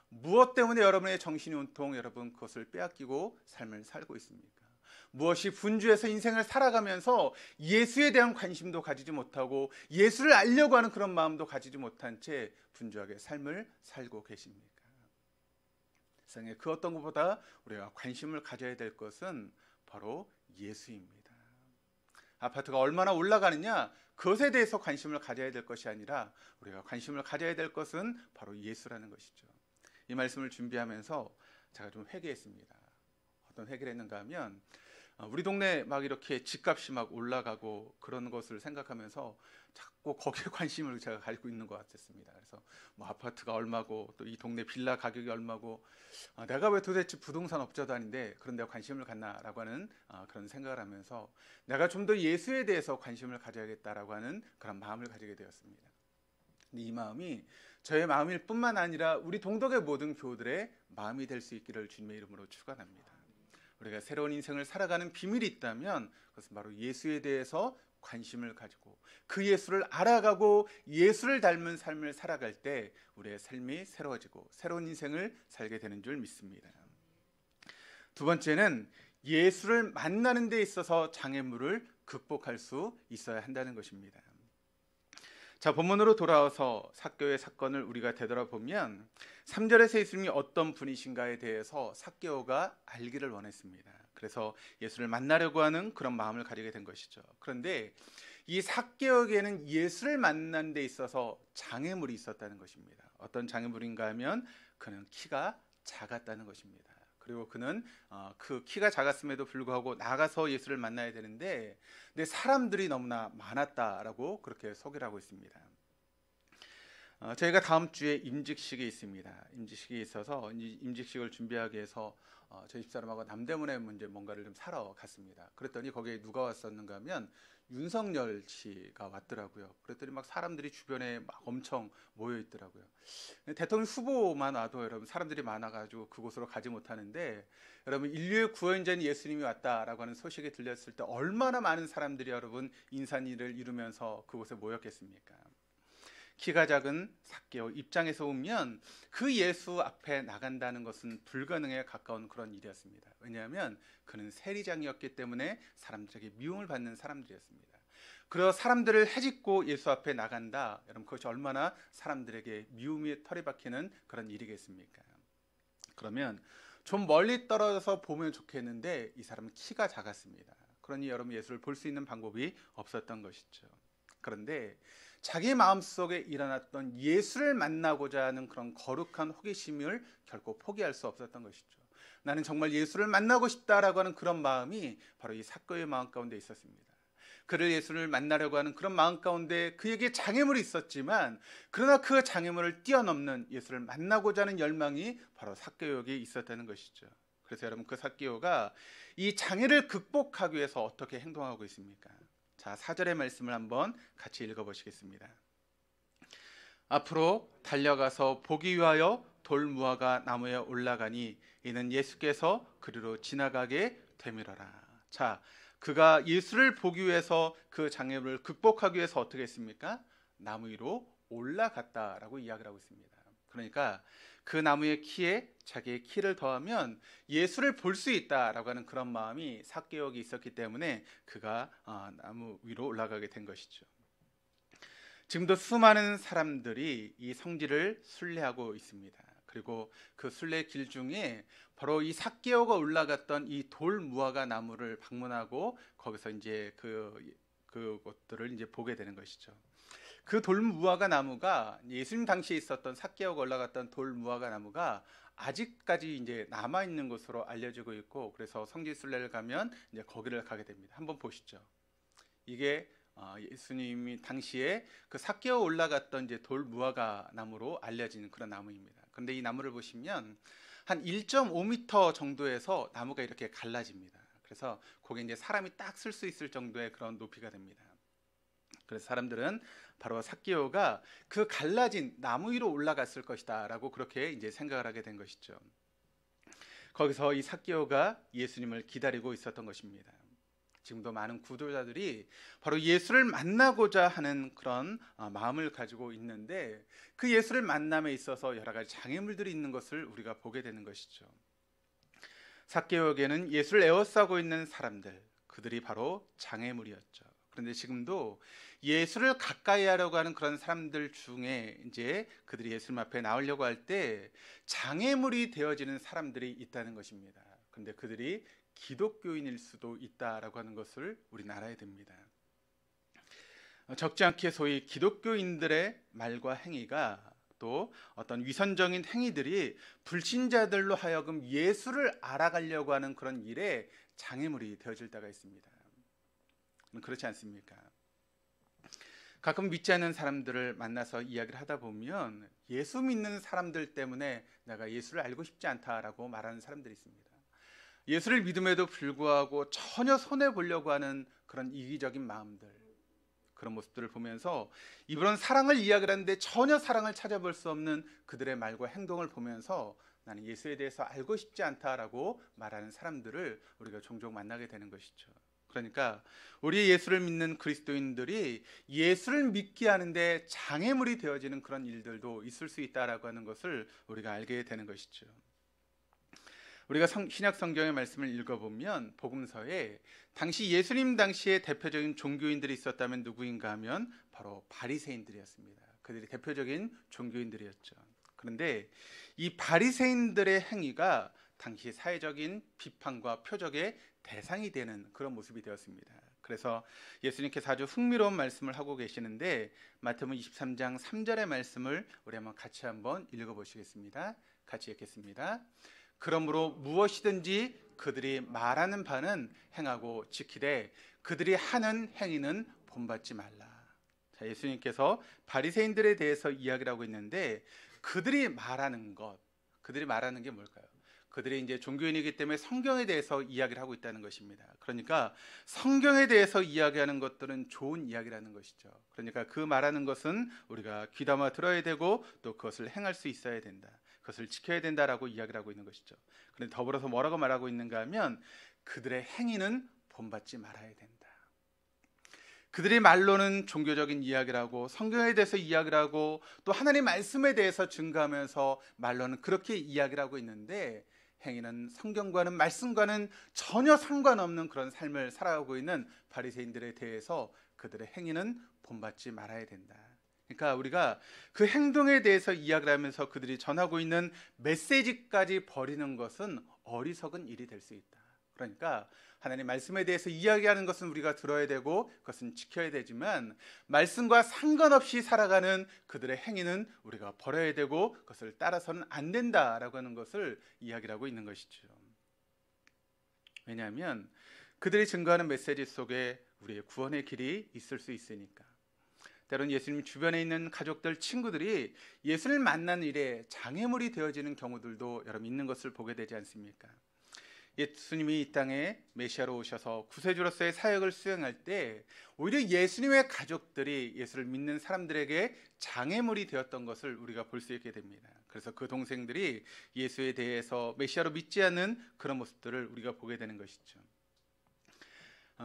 무엇 때문에 여러분의 정신이 온통 여러분 그것을 빼앗기고 삶을 살고 있습니까? 무엇이 분주해서 인생을 살아가면서 예수에 대한 관심도 가지지 못하고 예수를 알려고 하는 그런 마음도 가지지 못한 채 분주하게 삶을 살고 계십니까? 세상에 그 어떤 것보다 우리가 관심을 가져야 될 것은 바로 예수입니다. 아파트가 얼마나 올라가느냐, 그것에 대해서 관심을 가져야 될 것이 아니라 우리가 관심을 가져야 될 것은 바로 예수라는 것이죠. 이 말씀을 준비하면서 제가 좀 회개했습니다. 어떤 회개를 했는가 하면 우리 동네 막 이렇게 집값이 막 올라가고 그런 것을 생각하면서 자꾸 거기에 관심을 제가 가지고 있는 것 같았습니다. 그래서 뭐 아파트가 얼마고 또 이 동네 빌라 가격이 얼마고 내가 왜 도대체 부동산 업자도 아닌데 그런 데 관심을 갖나라고 하는 그런 생각을 하면서 내가 좀 더 예수에 대해서 관심을 가져야겠다라고 하는 그런 마음을 가지게 되었습니다. 근데 이 마음이 저의 마음일 뿐만 아니라 우리 동덕의 모든 교우들의 마음이 될 수 있기를 주님의 이름으로 축원합니다. 우리가 새로운 인생을 살아가는 비밀이 있다면 그것은 바로 예수에 대해서 관심을 가지고 그 예수를 알아가고 예수를 닮은 삶을 살아갈 때 우리의 삶이 새로워지고 새로운 인생을 살게 되는 줄 믿습니다. 두 번째는 예수를 만나는 데 있어서 장애물을 극복할 수 있어야 한다는 것입니다. 자, 본문으로 돌아와서 삭개오의 사건을 우리가 되돌아보면 3절에서 예수님이 어떤 분이신가에 대해서 삭개오가 알기를 원했습니다. 그래서 예수를 만나려고 하는 그런 마음을 가지게 된 것이죠. 그런데 이 삭개오에게는 예수를 만난 데 있어서 장애물이 있었다는 것입니다. 어떤 장애물인가 하면 그는 키가 작았다는 것입니다. 그리고 그는 그 키가 작았음에도 불구하고 나가서 예수를 만나야 되는데 사람들이 너무나 많았다라고 그렇게 소개를 하고 있습니다. 저희가 다음 주에 임직식이 있습니다. 임직식이 있어서 임직식을 준비하기 위해서 저희 집사람하고 남대문에 뭔가를 좀 사러 갔습니다. 그랬더니 거기에 누가 왔었는가 하면 윤석열 씨가 왔더라고요. 그랬더니 막 사람들이 주변에 막 엄청 모여 있더라고요. 대통령 후보만 와도 여러분 사람들이 많아가지고 그곳으로 가지 못하는데, 여러분 인류의 구원자인 예수님이 왔다라고 하는 소식이 들렸을 때 얼마나 많은 사람들이 여러분 인산일을 이루면서 그곳에 모였겠습니까? 키가 작은 삭개오 입장에서 보면 그 예수 앞에 나간다는 것은 불가능에 가까운 그런 일이었습니다. 왜냐하면 그는 세리장이었기 때문에 사람들에게 미움을 받는 사람들이었습니다. 그래서 사람들을 헤집고 예수 앞에 나간다, 여러분 그것이 얼마나 사람들에게 미움의 털이 박히는 그런 일이겠습니까? 그러면 좀 멀리 떨어져서 보면 좋겠는데 이 사람은 키가 작았습니다. 그러니 여러분 예수를 볼 수 있는 방법이 없었던 것이죠. 그런데 자기 마음속에 일어났던 예수를 만나고자 하는 그런 거룩한 호기심을 결코 포기할 수 없었던 것이죠. 나는 정말 예수를 만나고 싶다라고 하는 그런 마음이 바로 이 삭개오의 마음 가운데 있었습니다. 그를 예수를 만나려고 하는 그런 마음 가운데 그에게 장애물이 있었지만, 그러나 그 장애물을 뛰어넘는 예수를 만나고자 하는 열망이 바로 삭개오에게 있었다는 것이죠. 그래서 여러분 그 삭개오가 이 장애를 극복하기 위해서 어떻게 행동하고 있습니까? 자, 4절의 말씀을 한번 같이 읽어보시겠습니다. 앞으로 달려가서 보기 위하여 돌무화과 나무에 올라가니 이는 예수께서 그리로 지나가게 되밀어라. 자, 그가 예수를 보기 위해서 그 장애물을 극복하기 위해서 어떻게 했습니까? 나무 위로 올라갔다라고 이야기를 하고 있습니다. 그러니까 그 나무의 키에 자기의 키를 더하면 예수를 볼 수 있다라고 하는 그런 마음이 삭개오에게 있었기 때문에 그가 나무 위로 올라가게 된 것이죠. 지금도 수많은 사람들이 이 성지를 순례하고 있습니다. 그리고 그 순례 길 중에 바로 이 삭개오가 올라갔던 이 돌무화과 나무를 방문하고 거기서 이제 그것들을 이제 보게 되는 것이죠. 그 돌무화과 나무가 예수님 당시에 있었던 삭개오가 올라갔던 돌무화과 나무가 아직까지 이제 남아 있는 것으로 알려지고 있고, 그래서 성지 순례를 가면 이제 거기를 가게 됩니다. 한번 보시죠. 이게 예수님이 당시에 그 삭개오 올라갔던 이제 돌무화과 나무로 알려지는 그런 나무입니다. 그런데 이 나무를 보시면 한 1.5m 정도에서 나무가 이렇게 갈라집니다. 그래서 거기에 이제 사람이 딱 쓸 수 있을 정도의 그런 높이가 됩니다. 그래서 사람들은 바로 삭개오가 그 갈라진 나무 위로 올라갔을 것이다라고 그렇게 이제 생각을 하게 된 것이죠. 거기서 이 삭개오가 예수님을 기다리고 있었던 것입니다. 지금도 많은 구도자들이 바로 예수를 만나고자 하는 그런 마음을 가지고 있는데, 그 예수를 만남에 있어서 여러 가지 장애물들이 있는 것을 우리가 보게 되는 것이죠. 삭개오에게는 예수를 에워싸고 있는 사람들, 그들이 바로 장애물이었죠. 그런데 지금도 예수를 가까이 하려고 하는 그런 사람들 중에 이제 그들이 예수님 앞에 나오려고 할 때 장애물이 되어지는 사람들이 있다는 것입니다. 그런데 그들이 기독교인일 수도 있다라고 하는 것을 우리는 알아야 됩니다. 적지 않게 소위 기독교인들의 말과 행위가, 또 어떤 위선적인 행위들이 불신자들로 하여금 예수를 알아가려고 하는 그런 일에 장애물이 되어질 때가 있습니다. 그렇지 않습니까? 가끔 믿지 않는 사람들을 만나서 이야기를 하다 보면 예수 믿는 사람들 때문에 내가 예수를 알고 싶지 않다라고 말하는 사람들이 있습니다. 예수를 믿음에도 불구하고 전혀 손해보려고 하는 그런 이기적인 마음들, 그런 모습들을 보면서 이런 사랑을 이야기를 하는데 전혀 사랑을 찾아볼 수 없는 그들의 말과 행동을 보면서 나는 예수에 대해서 알고 싶지 않다라고 말하는 사람들을 우리가 종종 만나게 되는 것이죠. 그러니까 우리 예수를 믿는 그리스도인들이 예수를 믿게 하는데 장애물이 되어지는 그런 일들도 있을 수 있다라고 하는 것을 우리가 알게 되는 것이죠. 우리가 신약 성경의 말씀을 읽어보면 복음서에 당시 예수님 당시에 대표적인 종교인들이 있었다면 누구인가 하면 바로 바리새인들이었습니다. 그들이 대표적인 종교인들이었죠. 그런데 이 바리새인들의 행위가 당시 사회적인 비판과 표적의 대상이 되는 그런 모습이 되었습니다. 그래서 예수님께서 아주 흥미로운 말씀을 하고 계시는데 마태복음 23장 3절의 말씀을 우리 같이 한번 읽어보시겠습니다. 같이 읽겠습니다. 그러므로 무엇이든지 그들이 말하는 바는 행하고 지키되 그들이 하는 행위는 본받지 말라. 자, 예수님께서 바리새인들에 대해서 이야기를 하고 있는데 그들이 말하는 게 뭘까요? 그들이 이제 종교인이기 때문에 성경에 대해서 이야기를 하고 있다는 것입니다. 그러니까 성경에 대해서 이야기하는 것들은 좋은 이야기라는 것이죠. 그러니까 그 말하는 것은 우리가 귀담아 들어야 되고 또 그것을 행할 수 있어야 된다. 그것을 지켜야 된다라고 이야기를 하고 있는 것이죠. 그런데 더불어서 뭐라고 말하고 있는가 하면 그들의 행위는 본받지 말아야 된다. 그들의 말로는 종교적인 이야기를 하고 성경에 대해서 이야기를 하고 또 하나님 말씀에 대해서 증거하면서 말로는 그렇게 이야기를 하고 있는데 행위는 성경과는 말씀과는 전혀 상관없는 그런 삶을 살아가고 있는 바리새인들에 대해서 그들의 행위는 본받지 말아야 된다. 그러니까 우리가 그 행동에 대해서 이야기를 하면서 그들이 전하고 있는 메시지까지 버리는 것은 어리석은 일이 될 수 있다. 그러니까 하나님 말씀에 대해서 이야기하는 것은 우리가 들어야 되고 그것은 지켜야 되지만 말씀과 상관없이 살아가는 그들의 행위는 우리가 버려야 되고 그것을 따라서는 안 된다라고 하는 것을 이야기를 하고 있는 것이죠. 왜냐하면 그들이 증거하는 메시지 속에 우리의 구원의 길이 있을 수 있으니까. 때로는 예수님 주변에 있는 가족들, 친구들이 예수를 만난 일에 장애물이 되어지는 경우들도 여러분 있는 것을 보게 되지 않습니까? 예수님이 이 땅에 메시아로 오셔서 구세주로서의 사역을 수행할 때 오히려 예수님의 가족들이 예수를 믿는 사람들에게 장애물이 되었던 것을 우리가 볼 수 있게 됩니다. 그래서 그 동생들이 예수에 대해서 메시아로 믿지 않는 그런 모습들을 우리가 보게 되는 것이죠.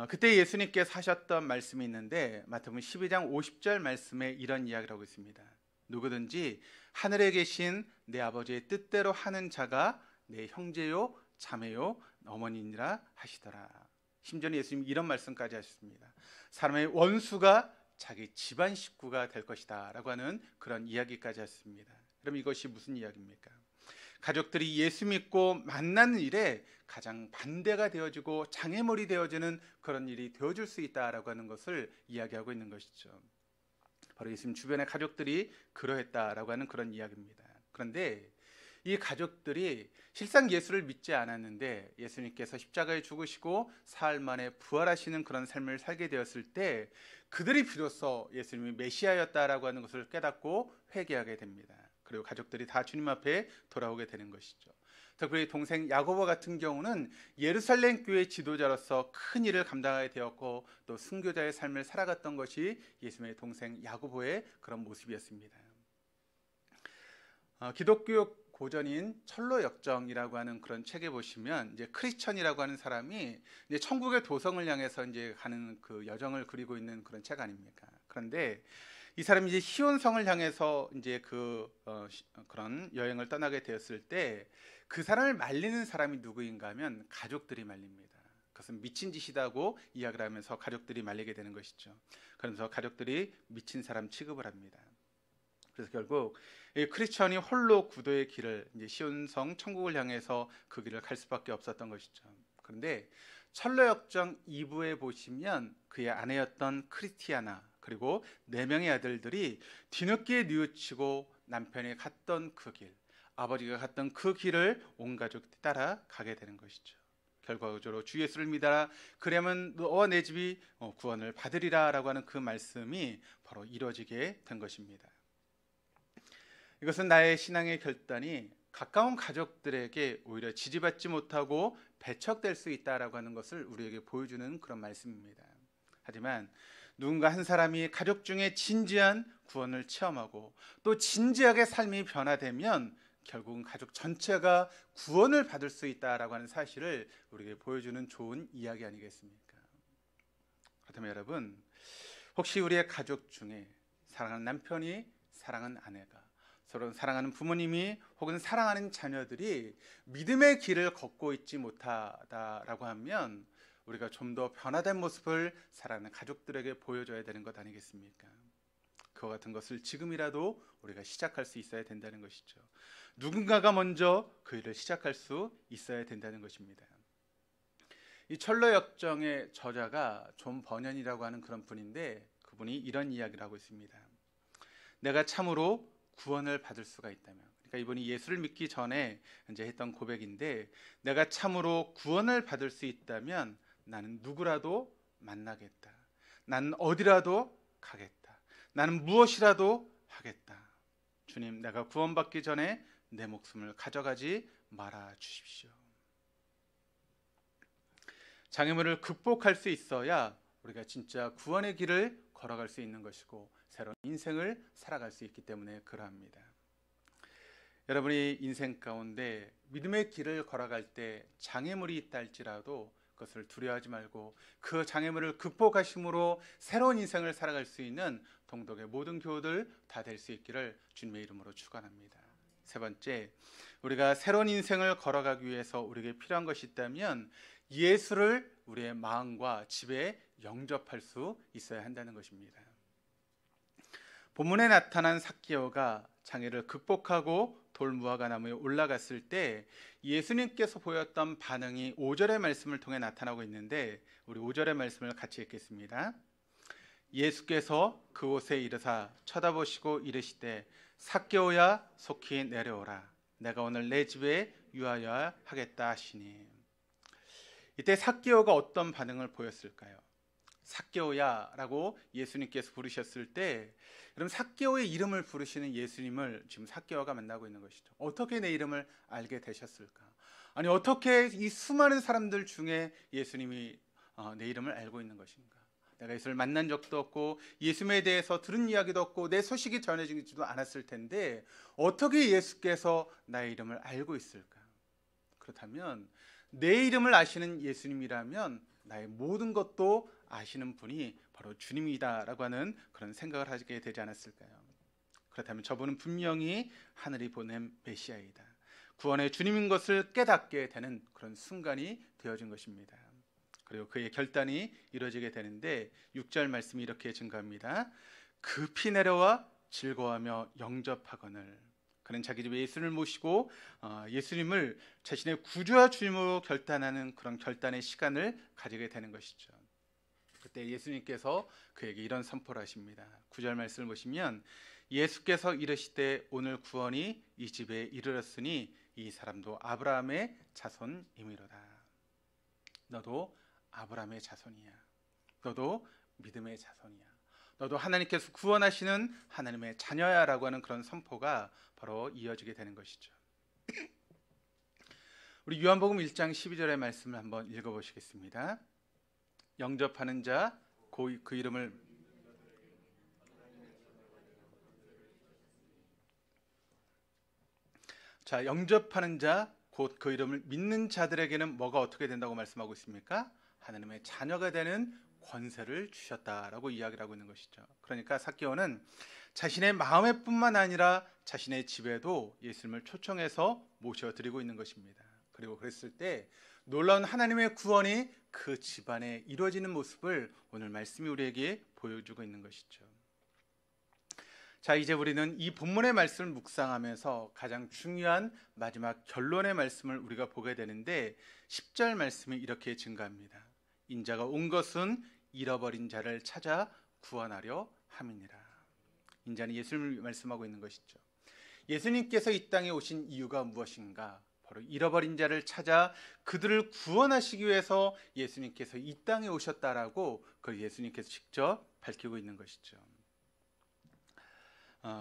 그때 예수님께서 하셨던 말씀이 있는데 마태복음 12장 50절 말씀에 이런 이야기를 하고 있습니다. 누구든지 하늘에 계신 내 아버지의 뜻대로 하는 자가 내 형제요 자매요 어머니니라 하시더라. 심지어는 예수님이 이런 말씀까지 하셨습니다. 사람의 원수가 자기 집안 식구가 될 것이다 라고 하는 그런 이야기까지 하셨습니다. 그럼 이것이 무슨 이야기입니까? 가족들이 예수 믿고 만나는 일에 가장 반대가 되어지고 장애물이 되어지는 그런 일이 되어줄 수 있다라고 하는 것을 이야기하고 있는 것이죠. 바로 예수님 주변의 가족들이 그러했다라고 하는 그런 이야기입니다. 그런데 이 가족들이 실상 예수를 믿지 않았는데 예수님께서 십자가에 죽으시고 사흘 만에 부활하시는 그런 삶을 살게 되었을 때 그들이 비로소 예수님이 메시아였다라고 하는 것을 깨닫고 회개하게 됩니다. 그리고 가족들이 다 주님 앞에 돌아오게 되는 것이죠. 특별히 동생 야고보 같은 경우는 예루살렘 교회 지도자로서 큰 일을 감당하게 되었고 또 순교자의 삶을 살아갔던 것이 예수님의 동생 야고보의 그런 모습이었습니다. 기독교 고전인 철로역정이라고 하는 그런 책에 보시면 이제 크리스천이라고 하는 사람이 이제 천국의 도성을 향해서 이제 가는 그 여정을 그리고 있는 그런 책 아닙니까? 그런데 이 사람이 이제 시온성을 향해서 이제 그런 여행을 떠나게 되었을 때 그 사람을 말리는 사람이 누구인가 하면 가족들이 말립니다. 그것은 미친 짓이라고 이야기를 하면서 가족들이 말리게 되는 것이죠. 그러면서 가족들이 미친 사람 취급을 합니다. 그래서 결국 이 크리스천이 홀로 구도의 길을 이제 시온성 천국을 향해서 그 길을 갈 수밖에 없었던 것이죠. 그런데 철로역정 2부에 보시면 그의 아내였던 크리스티아나 그리고 4명의 아들들이 뒤늦게 뉘우치고 남편이 갔던 그 길, 아버지가 갔던 그 길을 온 가족이 따라 가게 되는 것이죠. 결과적으로 주 예수를 믿어라 그러면 너와 내 집이 구원을 받으리라 라고 하는 그 말씀이 바로 이루어지게 된 것입니다. 이것은 나의 신앙의 결단이 가까운 가족들에게 오히려 지지받지 못하고 배척될 수 있다라고 하는 것을 우리에게 보여주는 그런 말씀입니다. 하지만 누군가 한 사람이 가족 중에 진지한 구원을 체험하고 또 진지하게 삶이 변화되면 결국은 가족 전체가 구원을 받을 수 있다라고 하는 사실을 우리에게 보여주는 좋은 이야기 아니겠습니까? 그렇다면 여러분, 혹시 우리의 가족 중에 사랑하는 남편이 사랑하는 아내가 서로 사랑하는 부모님이 혹은 사랑하는 자녀들이 믿음의 길을 걷고 있지 못하다라고 하면 우리가 좀 더 변화된 모습을 사랑하는 가족들에게 보여줘야 되는 것 아니겠습니까? 그와 같은 것을 지금이라도 우리가 시작할 수 있어야 된다는 것이죠. 누군가가 먼저 그 일을 시작할 수 있어야 된다는 것입니다. 이 철로 역정의 저자가 존 버년이라고 하는 그런 분인데, 그분이 이런 이야기를 하고 있습니다. 내가 참으로 구원을 받을 수가 있다면, 그러니까 이분이 예수를 믿기 전에 이제 했던 고백인데, 내가 참으로 구원을 받을 수 있다면 나는 누구라도 만나겠다. 나는 어디라도 가겠다. 나는 무엇이라도 하겠다. 주님, 내가 구원받기 전에 내 목숨을 가져가지 말아 주십시오. 장애물을 극복할 수 있어야 우리가 진짜 구원의 길을 걸어갈 수 있는 것이고 새로운 인생을 살아갈 수 있기 때문에 그러합니다. 여러분이 인생 가운데 믿음의 길을 걸어갈 때 장애물이 있다 할지라도 그것을 두려워하지 말고 그 장애물을 극복하심으로 새로운 인생을 살아갈 수 있는 동독의 모든 교우들 다 될 수 있기를 주님의 이름으로 축원합니다. 세 번째, 우리가 새로운 인생을 걸어가기 위해서 우리에게 필요한 것이 있다면 예수를 우리의 마음과 집에 영접할 수 있어야 한다는 것입니다. 본문에 나타난 삭개오가 장애를 극복하고 돌무화과 나무에 올라갔을 때 예수님께서 보였던 반응이 5절의 말씀을 통해 나타나고 있는데, 우리 5절의 말씀을 같이 읽겠습니다. 예수께서 그곳에 이르사 쳐다보시고 이르시되 삭개오야 속히 내려오라. 내가 오늘 내 집에 유하여 하겠다 하시니. 이때 삭개오가 어떤 반응을 보였을까요? 삭개오야 라고 예수님께서 부르셨을 때, 그럼 삭개오의 이름을 부르시는 예수님을 지금 삭개오가 만나고 있는 것이죠. 어떻게 내 이름을 알게 되셨을까? 아니, 어떻게 이 수많은 사람들 중에 예수님이 내 이름을 알고 있는 것인가? 내가 예수를 만난 적도 없고 예수님에 대해서 들은 이야기도 없고 내 소식이 전해지지도 않았을 텐데 어떻게 예수께서 나의 이름을 알고 있을까? 그렇다면 내 이름을 아시는 예수님이라면 나의 모든 것도 아시는 분이 바로 주님이다라고 하는 그런 생각을 하게 되지 않았을까요? 그렇다면 저분은 분명히 하늘이 보낸 메시아이다. 구원의 주님인 것을 깨닫게 되는 그런 순간이 되어진 것입니다. 그리고 그의 결단이 이루어지게 되는데 6절 말씀이 이렇게 증가합니다. 급히 내려와 즐거워하며 영접하거늘. 그는 자기 집에 예수를 모시고 예수님을 자신의 구주와 주님으로 결단하는 그런 결단의 시간을 가지게 되는 것이죠. 그때 예수님께서 그에게 이런 선포를 하십니다. 9절 말씀을 보시면 예수께서 이르시되 오늘 구원이 이 집에 이르렀으니 이 사람도 아브라함의 자손이미로다. 너도 아브라함의 자손이야. 너도 믿음의 자손이야. 너도 하나님께서 구원하시는 하나님의 자녀야 라고 하는 그런 선포가 바로 이어지게 되는 것이죠. 우리 요한복음 1장 12절의 말씀을 한번 읽어보시겠습니다. 영접하는 자 그 이름을 자, 영접하는 자 곧 그 이름을 믿는 자들에게는 뭐가 어떻게 된다고 말씀하고 있습니까? 하나님의 자녀가 되는 권세를 주셨다라고 이야기를 하고 있는 것이죠. 그러니까 삭개오는 자신의 마음에 뿐만 아니라 자신의 집에도 예수님을 초청해서 모셔드리고 있는 것입니다. 그리고 그랬을 때 놀라운 하나님의 구원이 그 집안에 이루어지는 모습을 오늘 말씀이 우리에게 보여주고 있는 것이죠. 자, 이제 우리는 이 본문의 말씀을 묵상하면서 가장 중요한 마지막 결론의 말씀을 우리가 보게 되는데 10절 말씀이 이렇게 증가합니다. 인자가 온 것은 잃어버린 자를 찾아 구원하려 함이니라. 인자는 예수님을 말씀하고 있는 것이죠. 예수님께서 이 땅에 오신 이유가 무엇인가? 바로 잃어버린 자를 찾아 그들을 구원하시기 위해서 예수님께서 이 땅에 오셨다라고 그 예수님께서 직접 밝히고 있는 것이죠.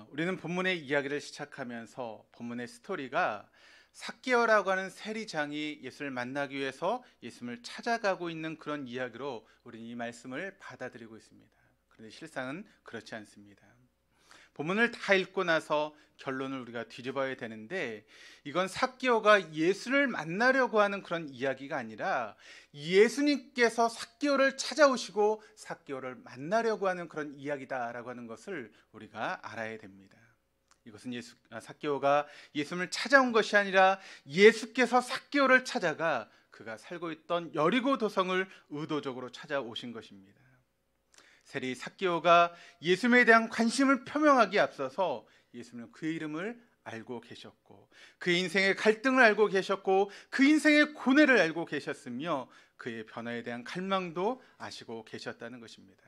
우리는 본문의 이야기를 시작하면서 본문의 스토리가 삭개오라고 하는 세리장이 예수를 만나기 위해서 예수님을 찾아가고 있는 그런 이야기로 우리는 이 말씀을 받아들이고 있습니다. 그런데 실상은 그렇지 않습니다. 본문을 다 읽고 나서 결론을 우리가 뒤집어야 되는데 이건 삭개오가 예수를 만나려고 하는 그런 이야기가 아니라 예수님께서 삭개오를 찾아오시고 삭개오를 만나려고 하는 그런 이야기다라고 하는 것을 우리가 알아야 됩니다. 이것은 삭개오가 예수님을 찾아온 것이 아니라 예수께서 삭개오를 찾아가 그가 살고 있던 여리고 도성을 의도적으로 찾아오신 것입니다. 세리 삭개오가 예수님에 대한 관심을 표명하기에 앞서서 예수님은 그의 이름을 알고 계셨고 그의 인생의 갈등을 알고 계셨고 그 인생의 고뇌를 알고 계셨으며 그의 변화에 대한 갈망도 아시고 계셨다는 것입니다.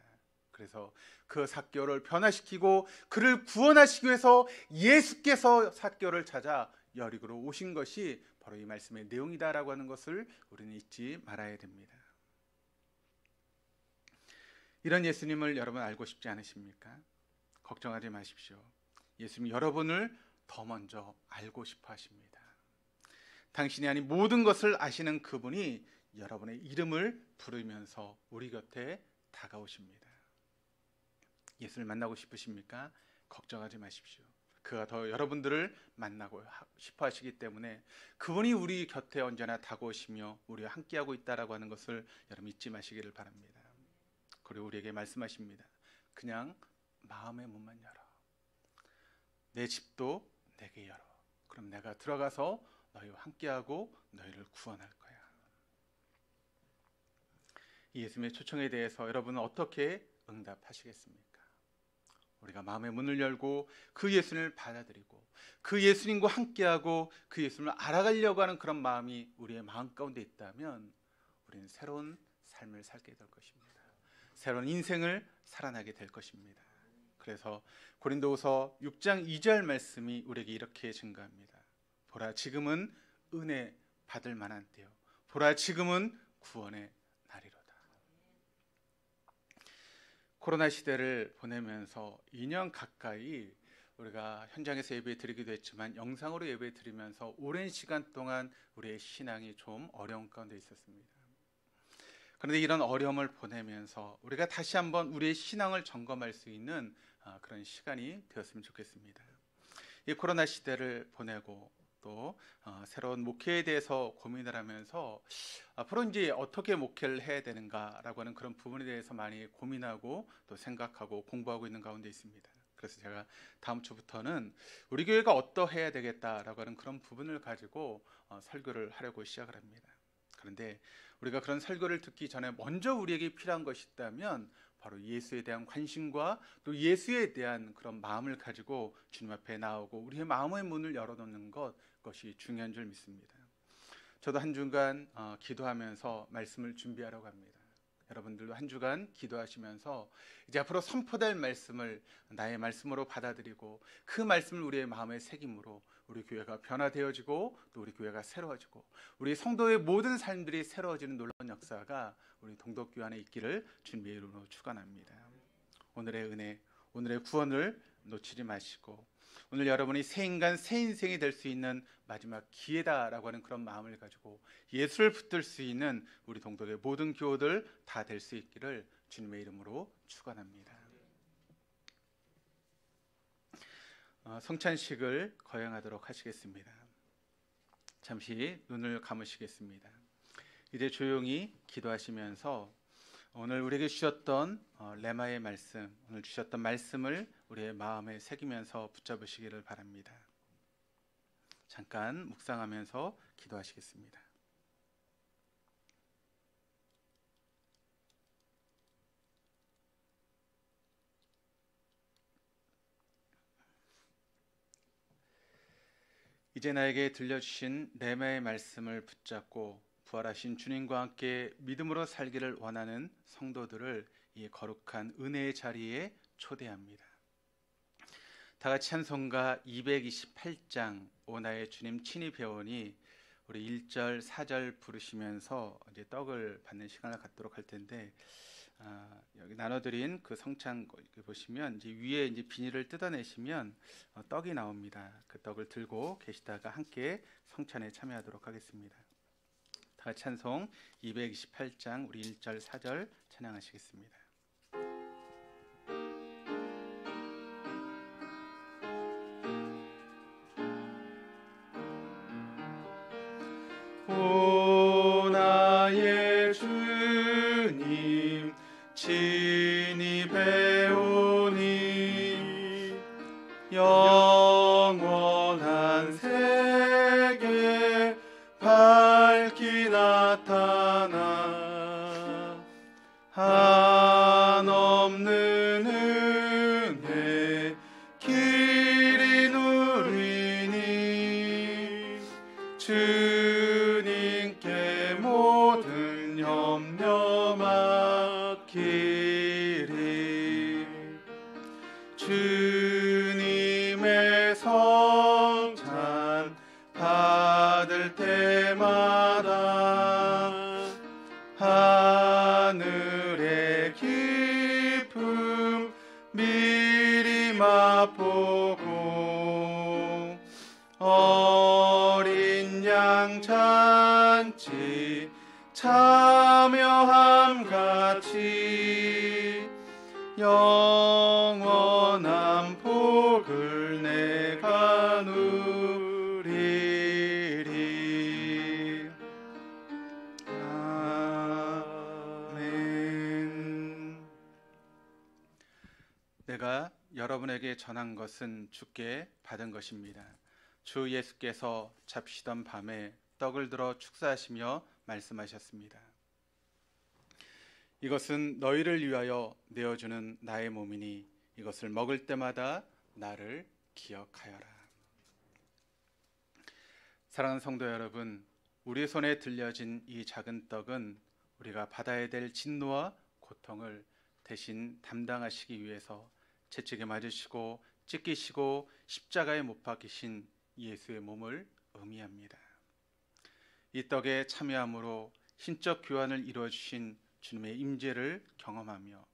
그래서 그 삭개오를 변화시키고 그를 구원하시기 위해서 예수께서 삭개오를 찾아 여리고로 오신 것이 바로 이 말씀의 내용이다라고 하는 것을 우리는 잊지 말아야 됩니다. 이런 예수님을 여러분 알고 싶지 않으십니까? 걱정하지 마십시오. 예수님 여러분을 더 먼저 알고 싶어 하십니다. 당신이 아닌 모든 것을 아시는 그분이 여러분의 이름을 부르면서 우리 곁에 다가오십니다. 예수를 만나고 싶으십니까? 걱정하지 마십시오. 그가 더 여러분들을 만나고 싶어 하시기 때문에 그분이 우리 곁에 언제나 다가오시며 우리와 함께하고 있다라고 하는 것을 여러분 잊지 마시기를 바랍니다. 그리고 우리에게 말씀하십니다. 그냥 마음의 문만 열어. 내 집도 내게 열어. 그럼 내가 들어가서 너희와 함께하고 너희를 구원할 거야. 이 예수님의 초청에 대해서 여러분은 어떻게 응답하시겠습니까? 우리가 마음의 문을 열고 그 예수님을 받아들이고 그 예수님과 함께하고 그 예수님을 알아가려고 하는 그런 마음이 우리의 마음 가운데 있다면 우리는 새로운 삶을 살게 될 것입니다. 새로운 인생을 살아나게 될 것입니다. 그래서 고린도후서 6장 2절 말씀이 우리에게 이렇게 증거합니다. 보라 지금은 은혜 받을 만한 때요. 보라 지금은 구원의 날이로다. 코로나 시대를 보내면서 2년 가까이 우리가 현장에서 예배 드리기도 했지만 영상으로 예배 드리면서 오랜 시간 동안 우리의 신앙이 좀 어려운 가운데 있었습니다. 그런데 이런 어려움을 보내면서 우리가 다시 한번 우리의 신앙을 점검할 수 있는 그런 시간이 되었으면 좋겠습니다. 이 코로나 시대를 보내고 또 새로운 목회에 대해서 고민을 하면서 앞으로 이제 어떻게 목회를 해야 되는가라고 하는 그런 부분에 대해서 많이 고민하고 또 생각하고 공부하고 있는 가운데 있습니다. 그래서 제가 다음 주부터는 우리 교회가 어떠해야 되겠다라고 하는 그런 부분을 가지고 설교를 하려고 시작을 합니다. 그런데 우리가 그런 설교를 듣기 전에 먼저 우리에게 필요한 것이 있다면 바로 예수에 대한 관심과 또 예수에 대한 그런 마음을 가지고 주님 앞에 나오고 우리의 마음의 문을 열어놓는 것이 중요한 줄 믿습니다. 저도 한 주간 기도하면서 말씀을 준비하려고 합니다. 여러분들도 한 주간 기도하시면서 이제 앞으로 선포될 말씀을 나의 말씀으로 받아들이고 그 말씀을 우리의 마음에 새김으로 우리 교회가 변화되어지고 또 우리 교회가 새로워지고 우리 성도의 모든 삶들이 새로워지는 놀라운 역사가 우리 동덕교회 안에 있기를 주님의 이름으로 축원합니다. 오늘의 은혜, 오늘의 구원을 놓치지 마시고 오늘 여러분이 새 인간, 새 인생이 될 수 있는 마지막 기회다라고 하는 그런 마음을 가지고 예수를 붙들 수 있는 우리 동덕의 모든 교우들 다 될 수 있기를 주님의 이름으로 축원합니다. 성찬식을 거행하도록 하시겠습니다. 잠시 눈을 감으시겠습니다. 이제 조용히 기도하시면서 오늘 우리에게 주셨던 레마의 말씀, 오늘 주셨던 말씀을 우리의 마음에 새기면서 붙잡으시기를 바랍니다. 잠깐 묵상하면서 기도하시겠습니다. 이제 나에게 들려주신 레마의 말씀을 붙잡고 부활하신 주님과 함께 믿음으로 살기를 원하는 성도들을 이 거룩한 은혜의 자리에 초대합니다. 다 같이 찬송가 228장 오 나의 주님 친히 배우니 우리 1절 4절 부르시면서 이제 떡을 받는 시간을 갖도록 할 텐데 여기 나눠드린 그 성찬 보시면 이제 위에 이제 비닐을 뜯어내시면 떡이 나옵니다. 그 떡을 들고 계시다가 함께 성찬에 참여하도록 하겠습니다. 다 같이 찬송 228장 우리 1절 4절 찬양하시겠습니다. 오 나의 주님 친히 배우니 밝히 나타나 한없는 은혜 길이 누리니 주님께 모든 염려 맡기리 주님의 성찬 받을 때마다 하늘의 기쁨 미리 맛보고 어린 양 잔치 참여함 같이 영원한 복을 내가 누리리. 아멘. 내가 여러분에게 전한 것은 주께 받은 것입니다. 주 예수께서 잡시던 밤에 떡을 들어 축사하시며 말씀하셨습니다. 이것은 너희를 위하여 내어주는 나의 몸이니 이것을 먹을 때마다 나를 기억하여라. 사랑하는 성도 여러분, 우리 손에 들려진 이 작은 떡은 우리가 받아야 될 진노와 고통을 대신 담당하시기 위해서 채찍에 맞으시고 찢기시고 십자가에 못 박히신 예수의 몸을 의미합니다. 이 떡에 참여함으로 신적 교환을 이루어 주신 주님의 임재를 경험하며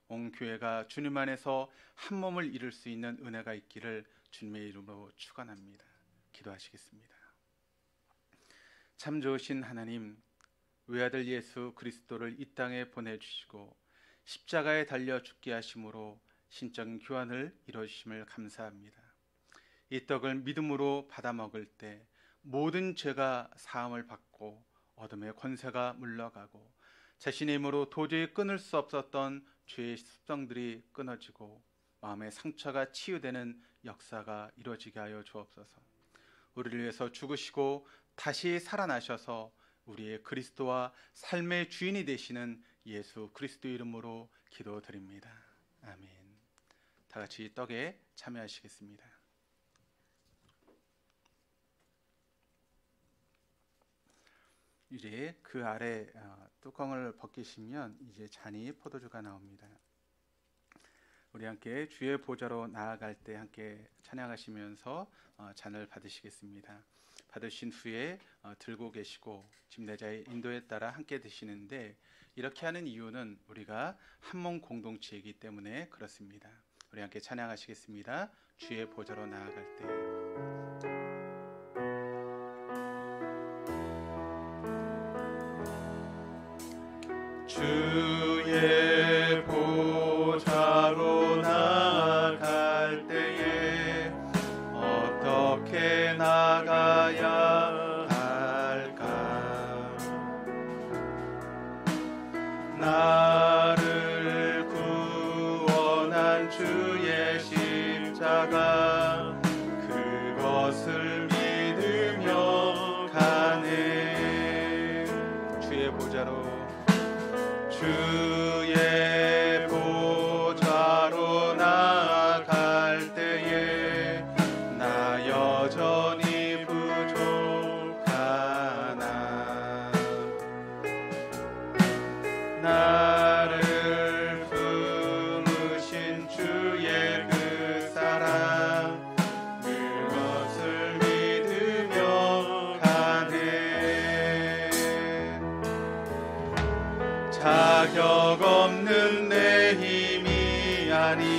온 교회가 주님 안에서 한 몸을 이룰 수 있는 은혜가 있기를 주님의 이름으로 축원합니다. 기도하시겠습니다. 참 좋으신 하나님, 외아들 예수 그리스도를 이 땅에 보내주시고 십자가에 달려 죽게 하심으로 신적 교환을 이루어주심을 감사합니다. 이 떡을 믿음으로 받아 먹을 때 모든 죄가 사함을 받고 어둠의 권세가 물러가고 자신의 힘으로 도저히 끊을 수 없었던 죄의 습성들이 끊어지고 마음의 상처가 치유되는 역사가 이루어지게 하여 주옵소서. 우리를 위해서 죽으시고 다시 살아나셔서 우리의 그리스도와 삶의 주인이 되시는 예수 그리스도 이름으로 기도드립니다. 아멘. 다 같이 떡에 참여하시겠습니다. 이제 그 아래 뚜껑을 벗기시면 이제 잔이 포도주가 나옵니다. 우리 함께 주의 보좌로 나아갈 때 함께 찬양하시면서 잔을 받으시겠습니다. 받으신 후에 들고 계시고 집례자의 인도에 따라 함께 드시는데, 이렇게 하는 이유는 우리가 한 몸 공동체이기 때문에 그렇습니다. 우리 함께 찬양하시겠습니다. 주의 보좌로 나아갈 때. 주의 보좌로 나아갈 때에 어떻게 나가야 할까? 나를 구원한 주의 십자가, 그것을 믿으며 가네. 주의 보좌로, 주의 보좌로 나아갈 때에 나 여전히 부족하나. 나를 품으신 주의 그 사랑, 그것을 믿으며 가네. 자격 없는 내 힘이 아닌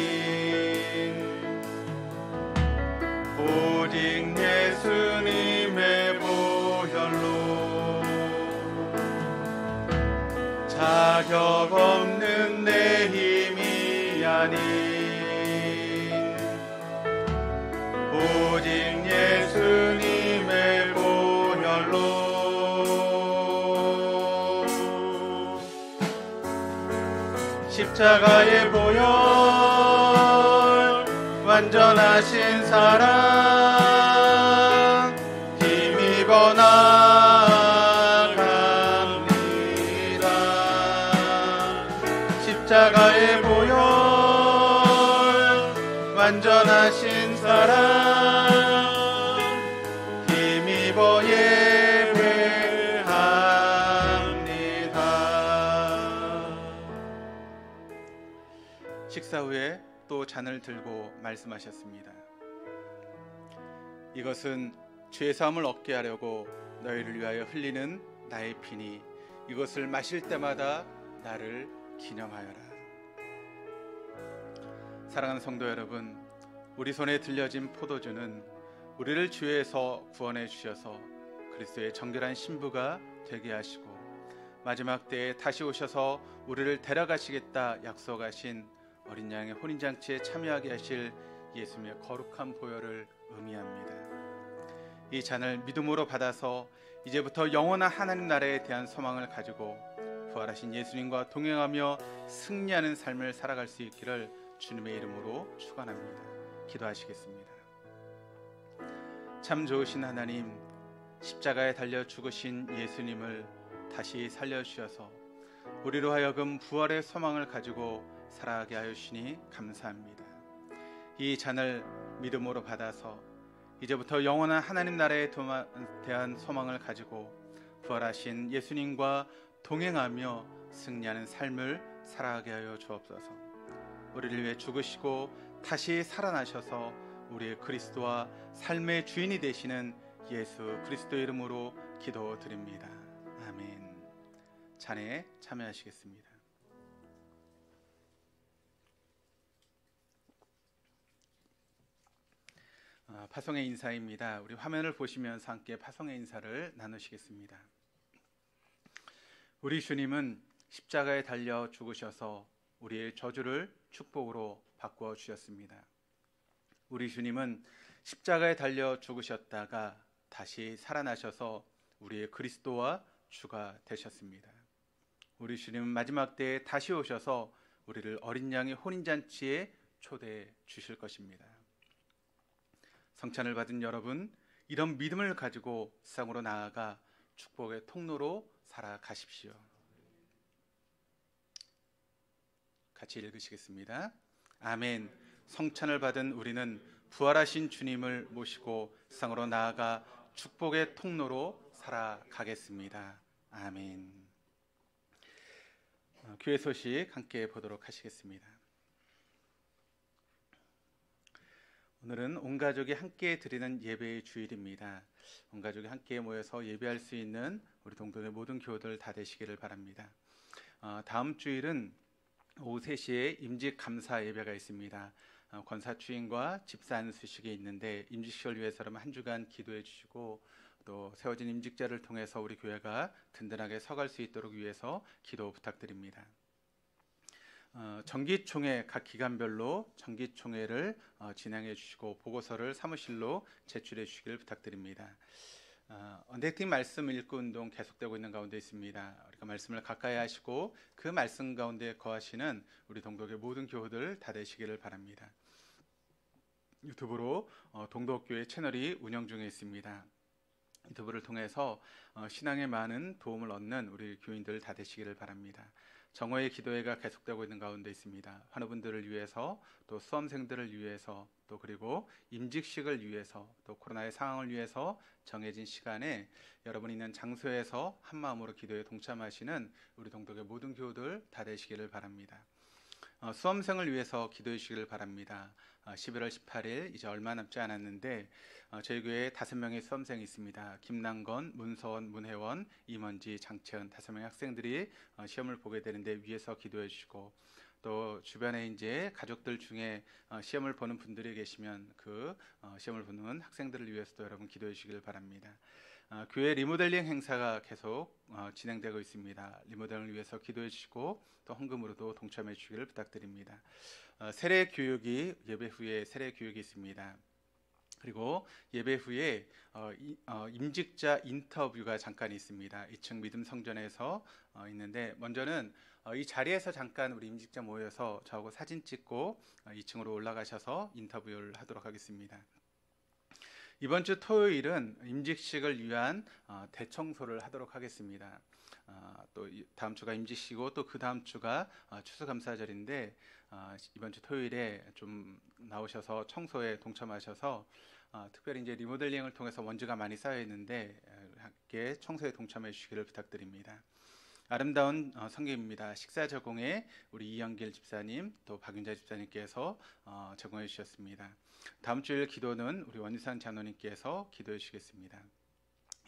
오직 예수님의 보혈로, 자격 없는 내 힘이 아닌 오직 예수님의 보혈로. 십자가의 보혈, 완전하신 사랑, 힘입어 나아가네. 감사 후에 또 잔을 들고 말씀하셨습니다. 이것은 죄 사함을 얻게 하려고 너희를 위하여 흘리는 나의 피니 이것을 마실 때마다 나를 기념하여라. 사랑하는 성도 여러분, 우리 손에 들려진 포도주는 우리를 죄에서 구원해 주셔서 그리스도의 정결한 신부가 되게 하시고 마지막 때에 다시 오셔서 우리를 데려가시겠다 약속하신 어린 양의 혼인잔치에 참여하게 하실 예수님의 거룩한 보혈을 의미합니다. 이 잔을 믿음으로 받아서 이제부터 영원한 하나님 나라에 대한 소망을 가지고 부활하신 예수님과 동행하며 승리하는 삶을 살아갈 수 있기를 주님의 이름으로 축원합니다. 기도하시겠습니다. 참 좋으신 하나님, 십자가에 달려 죽으신 예수님을 다시 살려주셔서 우리로 하여금 부활의 소망을 가지고 살아가게 하시니 감사합니다. 이 잔을 믿음으로 받아서 이제부터 영원한 하나님 나라에 대한 소망을 가지고 부활하신 예수님과 동행하며 승리하는 삶을 살아가게 하여 주옵소서. 우리를 위해 죽으시고 다시 살아나셔서 우리의 그리스도와 삶의 주인이 되시는 예수 그리스도 이름으로 기도드립니다. 아멘. 찬양에 참여하시겠습니다. 파송의 인사입니다. 우리 화면을 보시면서 함께 파송의 인사를 나누시겠습니다. 우리 주님은 십자가에 달려 죽으셔서 우리의 저주를 축복으로 바꾸어 주셨습니다. 우리 주님은 십자가에 달려 죽으셨다가 다시 살아나셔서 우리의 그리스도와 주가 되셨습니다. 우리 주님은 마지막 때에 다시 오셔서 우리를 어린 양의 혼인잔치에 초대해 주실 것입니다. 성찬을 받은 여러분, 이런 믿음을 가지고 세상으로 나아가 축복의 통로로 살아가십시오. 같이 읽으시겠습니다. 아멘. 성찬을 받은 우리는 부활하신 주님을 모시고 세상으로 나아가 축복의 통로로 살아가겠습니다. 아멘. 교회 소식 함께 보도록 하시겠습니다. 오늘은 온 가족이 함께 드리는 예배의 주일입니다. 온 가족이 함께 모여서 예배할 수 있는 우리 동동의 모든 교우들 다 되시기를 바랍니다. 다음 주일은 오후 3시에 임직 감사 예배가 있습니다. 권사 추인과 집사 안수식이 있는데 임직식을 위해서 한 주간 기도해 주시고 또 세워진 임직자를 통해서 우리 교회가 든든하게 서갈 수 있도록 위해서 기도 부탁드립니다. 정기총회 각 기간별로 정기총회를 진행해 주시고 보고서를 사무실로 제출해 주시길 부탁드립니다. 언택팅 말씀 읽고 운동 계속되고 있는 가운데 있습니다. 우리가 말씀을 가까이 하시고 그 말씀 가운데 거하시는 우리 동독의 모든 교우들 다 되시기를 바랍니다. 유튜브로 동독교회 채널이 운영 중에 있습니다. 유튜브를 통해서 신앙에 많은 도움을 얻는 우리 교인들 다 되시기를 바랍니다. 정오의 기도회가 계속되고 있는 가운데 있습니다. 환우분들을 위해서 또 수험생들을 위해서 또 그리고 임직식을 위해서 또 코로나의 상황을 위해서 정해진 시간에 여러분 있는 장소에서 한마음으로 기도에 동참하시는 우리 동독의 모든 교우들 다 되시기를 바랍니다. 수험생을 위해서 기도해 주시기를 바랍니다. 11월 18일 이제 얼마 남지 않았는데 저희 교회에 5명의 수험생이 있습니다. 김남건, 문서원, 문혜원, 임원지, 장채은 5명의 학생들이 시험을 보게 되는데 위에서 기도해 주시고 또 주변에 이제 가족들 중에 시험을 보는 분들이 계시면 그 시험을 보는 학생들을 위해서도 여러분 기도해 주시기를 바랍니다. 교회 리모델링 행사가 계속 진행되고 있습니다. 리모델링을 위해서 기도해 주시고 또 헌금으로도 동참해 주시기를 부탁드립니다. 세례 교육이 예배 후에 세례 교육이 있습니다. 그리고 예배 후에 임직자 인터뷰가 잠깐 있습니다. 2층 믿음 성전에서 있는데 먼저는 이 자리에서 잠깐 우리 임직자 모여서 저하고 사진 찍고 2층으로 올라가셔서 인터뷰를 하도록 하겠습니다. 이번 주 토요일은 임직식을 위한 대청소를 하도록 하겠습니다. 또 다음 주가 임직식이고 또 그 다음 주가 추수감사절인데 이번 주 토요일에 좀 나오셔서 청소에 동참하셔서 특별히 이제 리모델링을 통해서 먼지가 많이 쌓여 있는데 함께 청소에 동참해 주시기를 부탁드립니다. 아름다운 성경입니다. 식사 제공에 우리 이영길 집사님 또 박윤자 집사님께서 제공해 주셨습니다. 다음 주일 기도는 우리 원유산 장로님께서 기도해 주시겠습니다.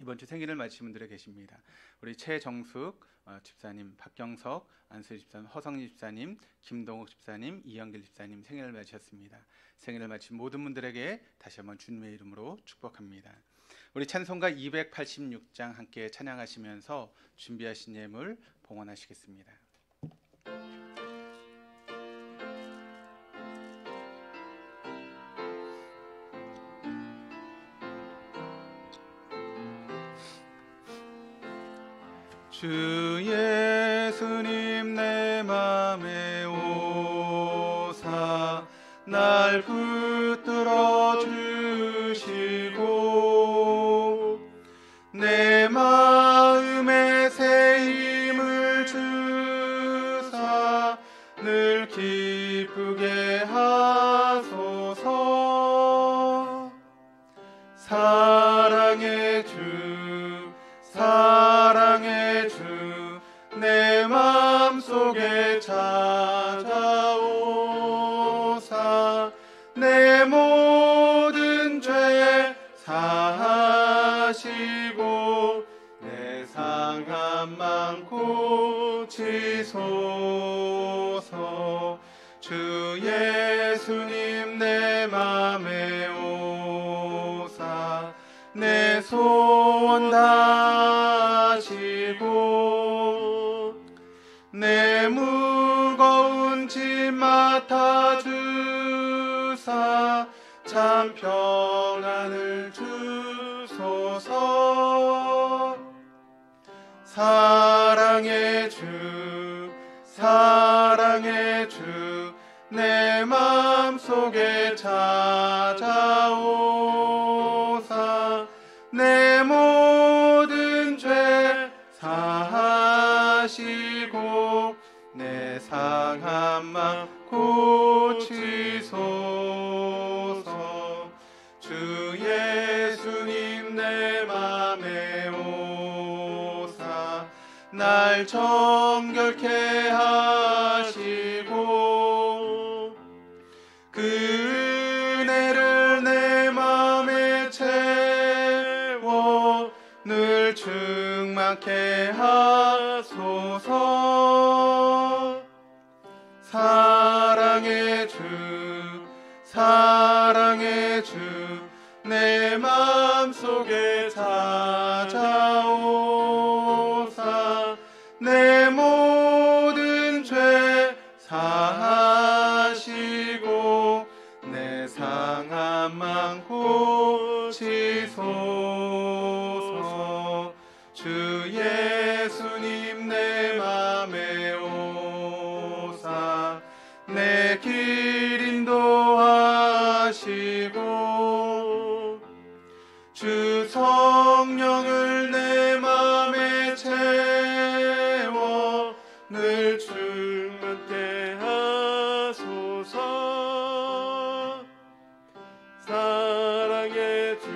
이번 주 생일을 맞으신 분들이 계십니다. 우리 최정숙 집사님, 박경석, 안수희 집사님, 허성리 집사님, 김동욱 집사님, 이영길 집사님 생일을 맞으셨습니다. 생일을 맞으신 모든 분들에게 다시 한번 주님의 이름으로 축복합니다. 우리 찬송가 286장 함께 찬양하시면서 준비하신 예물 봉헌하시겠습니다. 주 예수님 내 맘에 오사 날 붙들어 주시고 내 마음에 새 힘을 주사 늘 기쁘게 하소서. 사랑의 주 사랑의 주 내 맘속에 찾아오사 내 모든 죄 사하시고 내 상한 맘 고치소서. 주 예수님 내 맘에 오사 내 소원 다하시고 내 무거운 짐 맡아주사 참 평안을 주소서. 사랑의 주 사랑의 주 내 맘속에 찾아오사 내 모든 죄 사하시고 내 상한 맘 고치소서. 주 예수님 내 맘에 오사 날 정결케 하시고 그 은혜를 내 맘에 채워 늘 충만케 하소서. 사랑의 주 사랑의 주 내 맘속에 찾아오사 내 모든 죄 사하시고 내 상한 맘 고치소서. 주 예수님 내 맘에 오사 내 길 인도하시고 주 성령을 내 맘에 채워 늘 충만케 하소서. 사랑의 주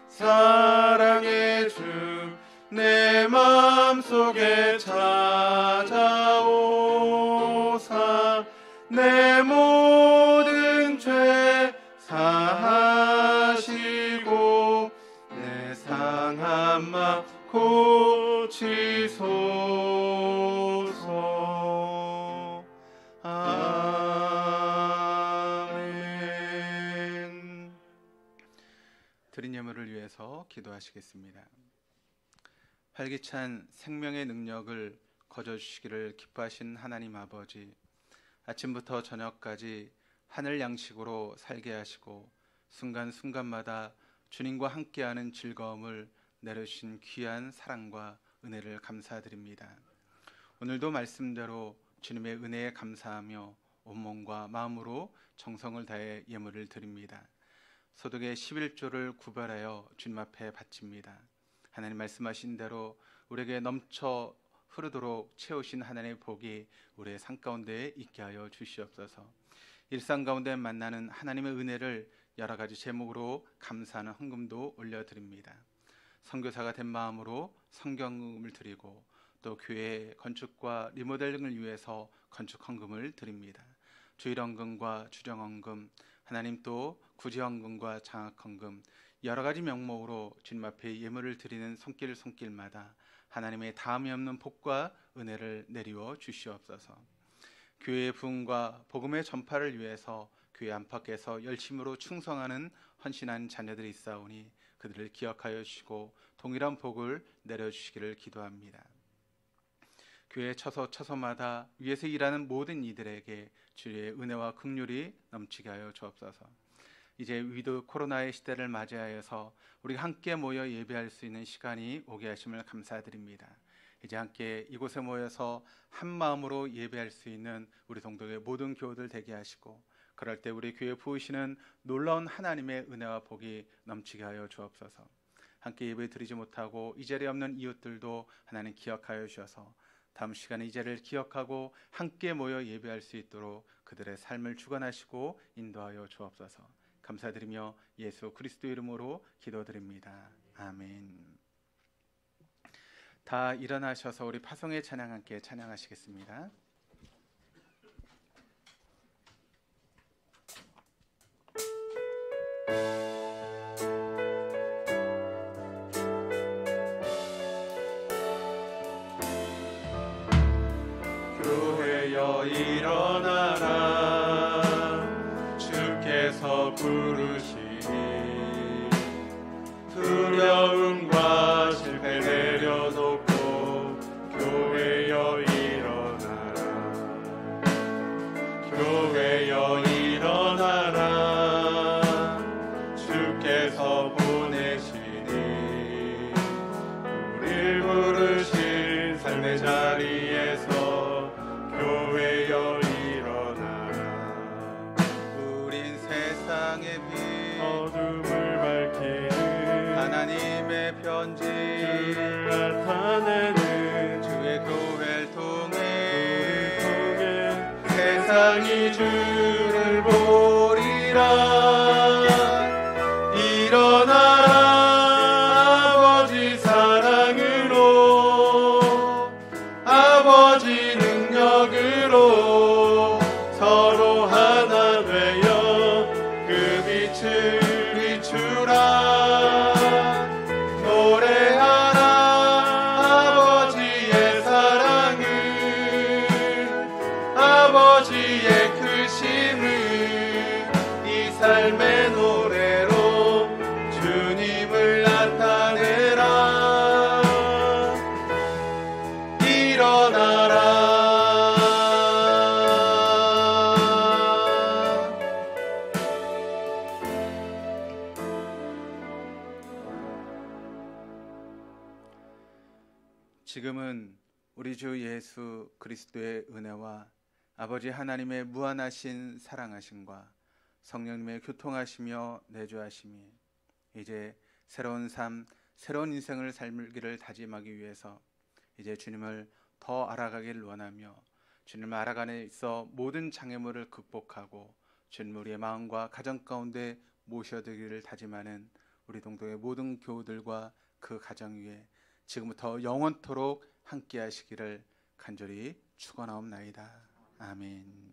사랑의 주 내 맘속에 찾아오사 내 모든 죄 사하시고 내 상한 맘 고치소서. 아멘. 드린 예물을 위해서 기도하시겠습니다. 활기찬 생명의 능력을 거저주시기를 기뻐하신 하나님 아버지, 아침부터 저녁까지 하늘 양식으로 살게 하시고 순간순간마다 주님과 함께하는 즐거움을 내려주신 귀한 사랑과 은혜를 감사드립니다. 오늘도 말씀대로 주님의 은혜에 감사하며 온몸과 마음으로 정성을 다해 예물을 드립니다. 소득의 11조를 구별하여 주님 앞에 바칩니다. 하나님 말씀하신 대로 우리에게 넘쳐 흐르도록 채우신 하나님의 복이 우리의 삶 가운데 있게 하여 주시옵소서. 일상 가운데 만나는 하나님의 은혜를 여러 가지 제목으로 감사하는 헌금도 올려드립니다. 선교사가 된 마음으로 성경을 드리고 또 교회 건축과 리모델링을 위해서 건축 헌금을 드립니다. 주일 헌금과 주령 헌금, 하나님 또 구제 헌금과 장학 헌금, 여러 가지 명목으로 주님 앞에 예물을 드리는 손길마다 하나님의 다함이 없는 복과 은혜를 내리워 주시옵소서. 교회의 부흥과 복음의 전파를 위해서 교회 안팎에서 열심으로 충성하는 헌신한 자녀들이 있사오니 그들을 기억하여 주시고 동일한 복을 내려주시기를 기도합니다. 교회 처소마다 위에서 일하는 모든 이들에게 주의 은혜와 긍휼이 넘치게 하여 주옵소서. 이제 위드 코로나의 시대를 맞이하여서 우리가 함께 모여 예배할 수 있는 시간이 오게 하심을 감사드립니다. 이제 함께 이곳에 모여서 한 마음으로 예배할 수 있는 우리 동독의 모든 교우들 되게 하시고, 그럴 때 우리 교회 부으시는 놀라운 하나님의 은혜와 복이 넘치게 하여 주옵소서. 함께 예배 드리지 못하고 이 자리에 없는 이웃들도 하나님 기억하여 주셔서 다음 시간에 이 자리를 기억하고 함께 모여 예배할 수 있도록 그들의 삶을 주관하시고 인도하여 주옵소서. 감사드리며 예수 그리스도 이름으로 기도드립니다. 아멘. 다 일어나셔서 우리 파송의 찬양 함께 찬양하시겠습니다. 교회여 일어나라, 주께서 부르시니 두려움과 실패 내려놓고 교회여 일어나라, 교회여 일어나라, 주께서 보내시니 우릴 부르신 삶의 자리에서 교회여 일어나라. 우린 세상의 빛, 어둠을 밝히는 하나님의 편지, 주를 나타내는 주의 교회를 통해 세상이 주를 보리라. 일어나라, 아버지 사랑으로, 아버지 능력으로 서로 하나 되어 그 빛을 비추라. 노래하라 아버지의 사랑을, 아버지의 크심을 이 삶의 노래로 주님을 나타내라. 일어나라. 지금은 우리 주 예수 그리스도의 은혜와 아버지 하나님의 무한하신 사랑하심과 성령님의 교통하시며 내주하심이 이제 새로운 삶, 새로운 인생을 살기를 다짐하기 위해서 이제 주님을 더 알아가길 원하며 주님을 알아가는 있어 모든 장애물을 극복하고 주님 우리의 마음과 가정 가운데 모셔드리기를 다짐하는 우리 동독의 모든 교우들과 그 가정 위에 지금부터 영원토록 함께 하시기를 간절히 축원하옵나이다. 아멘.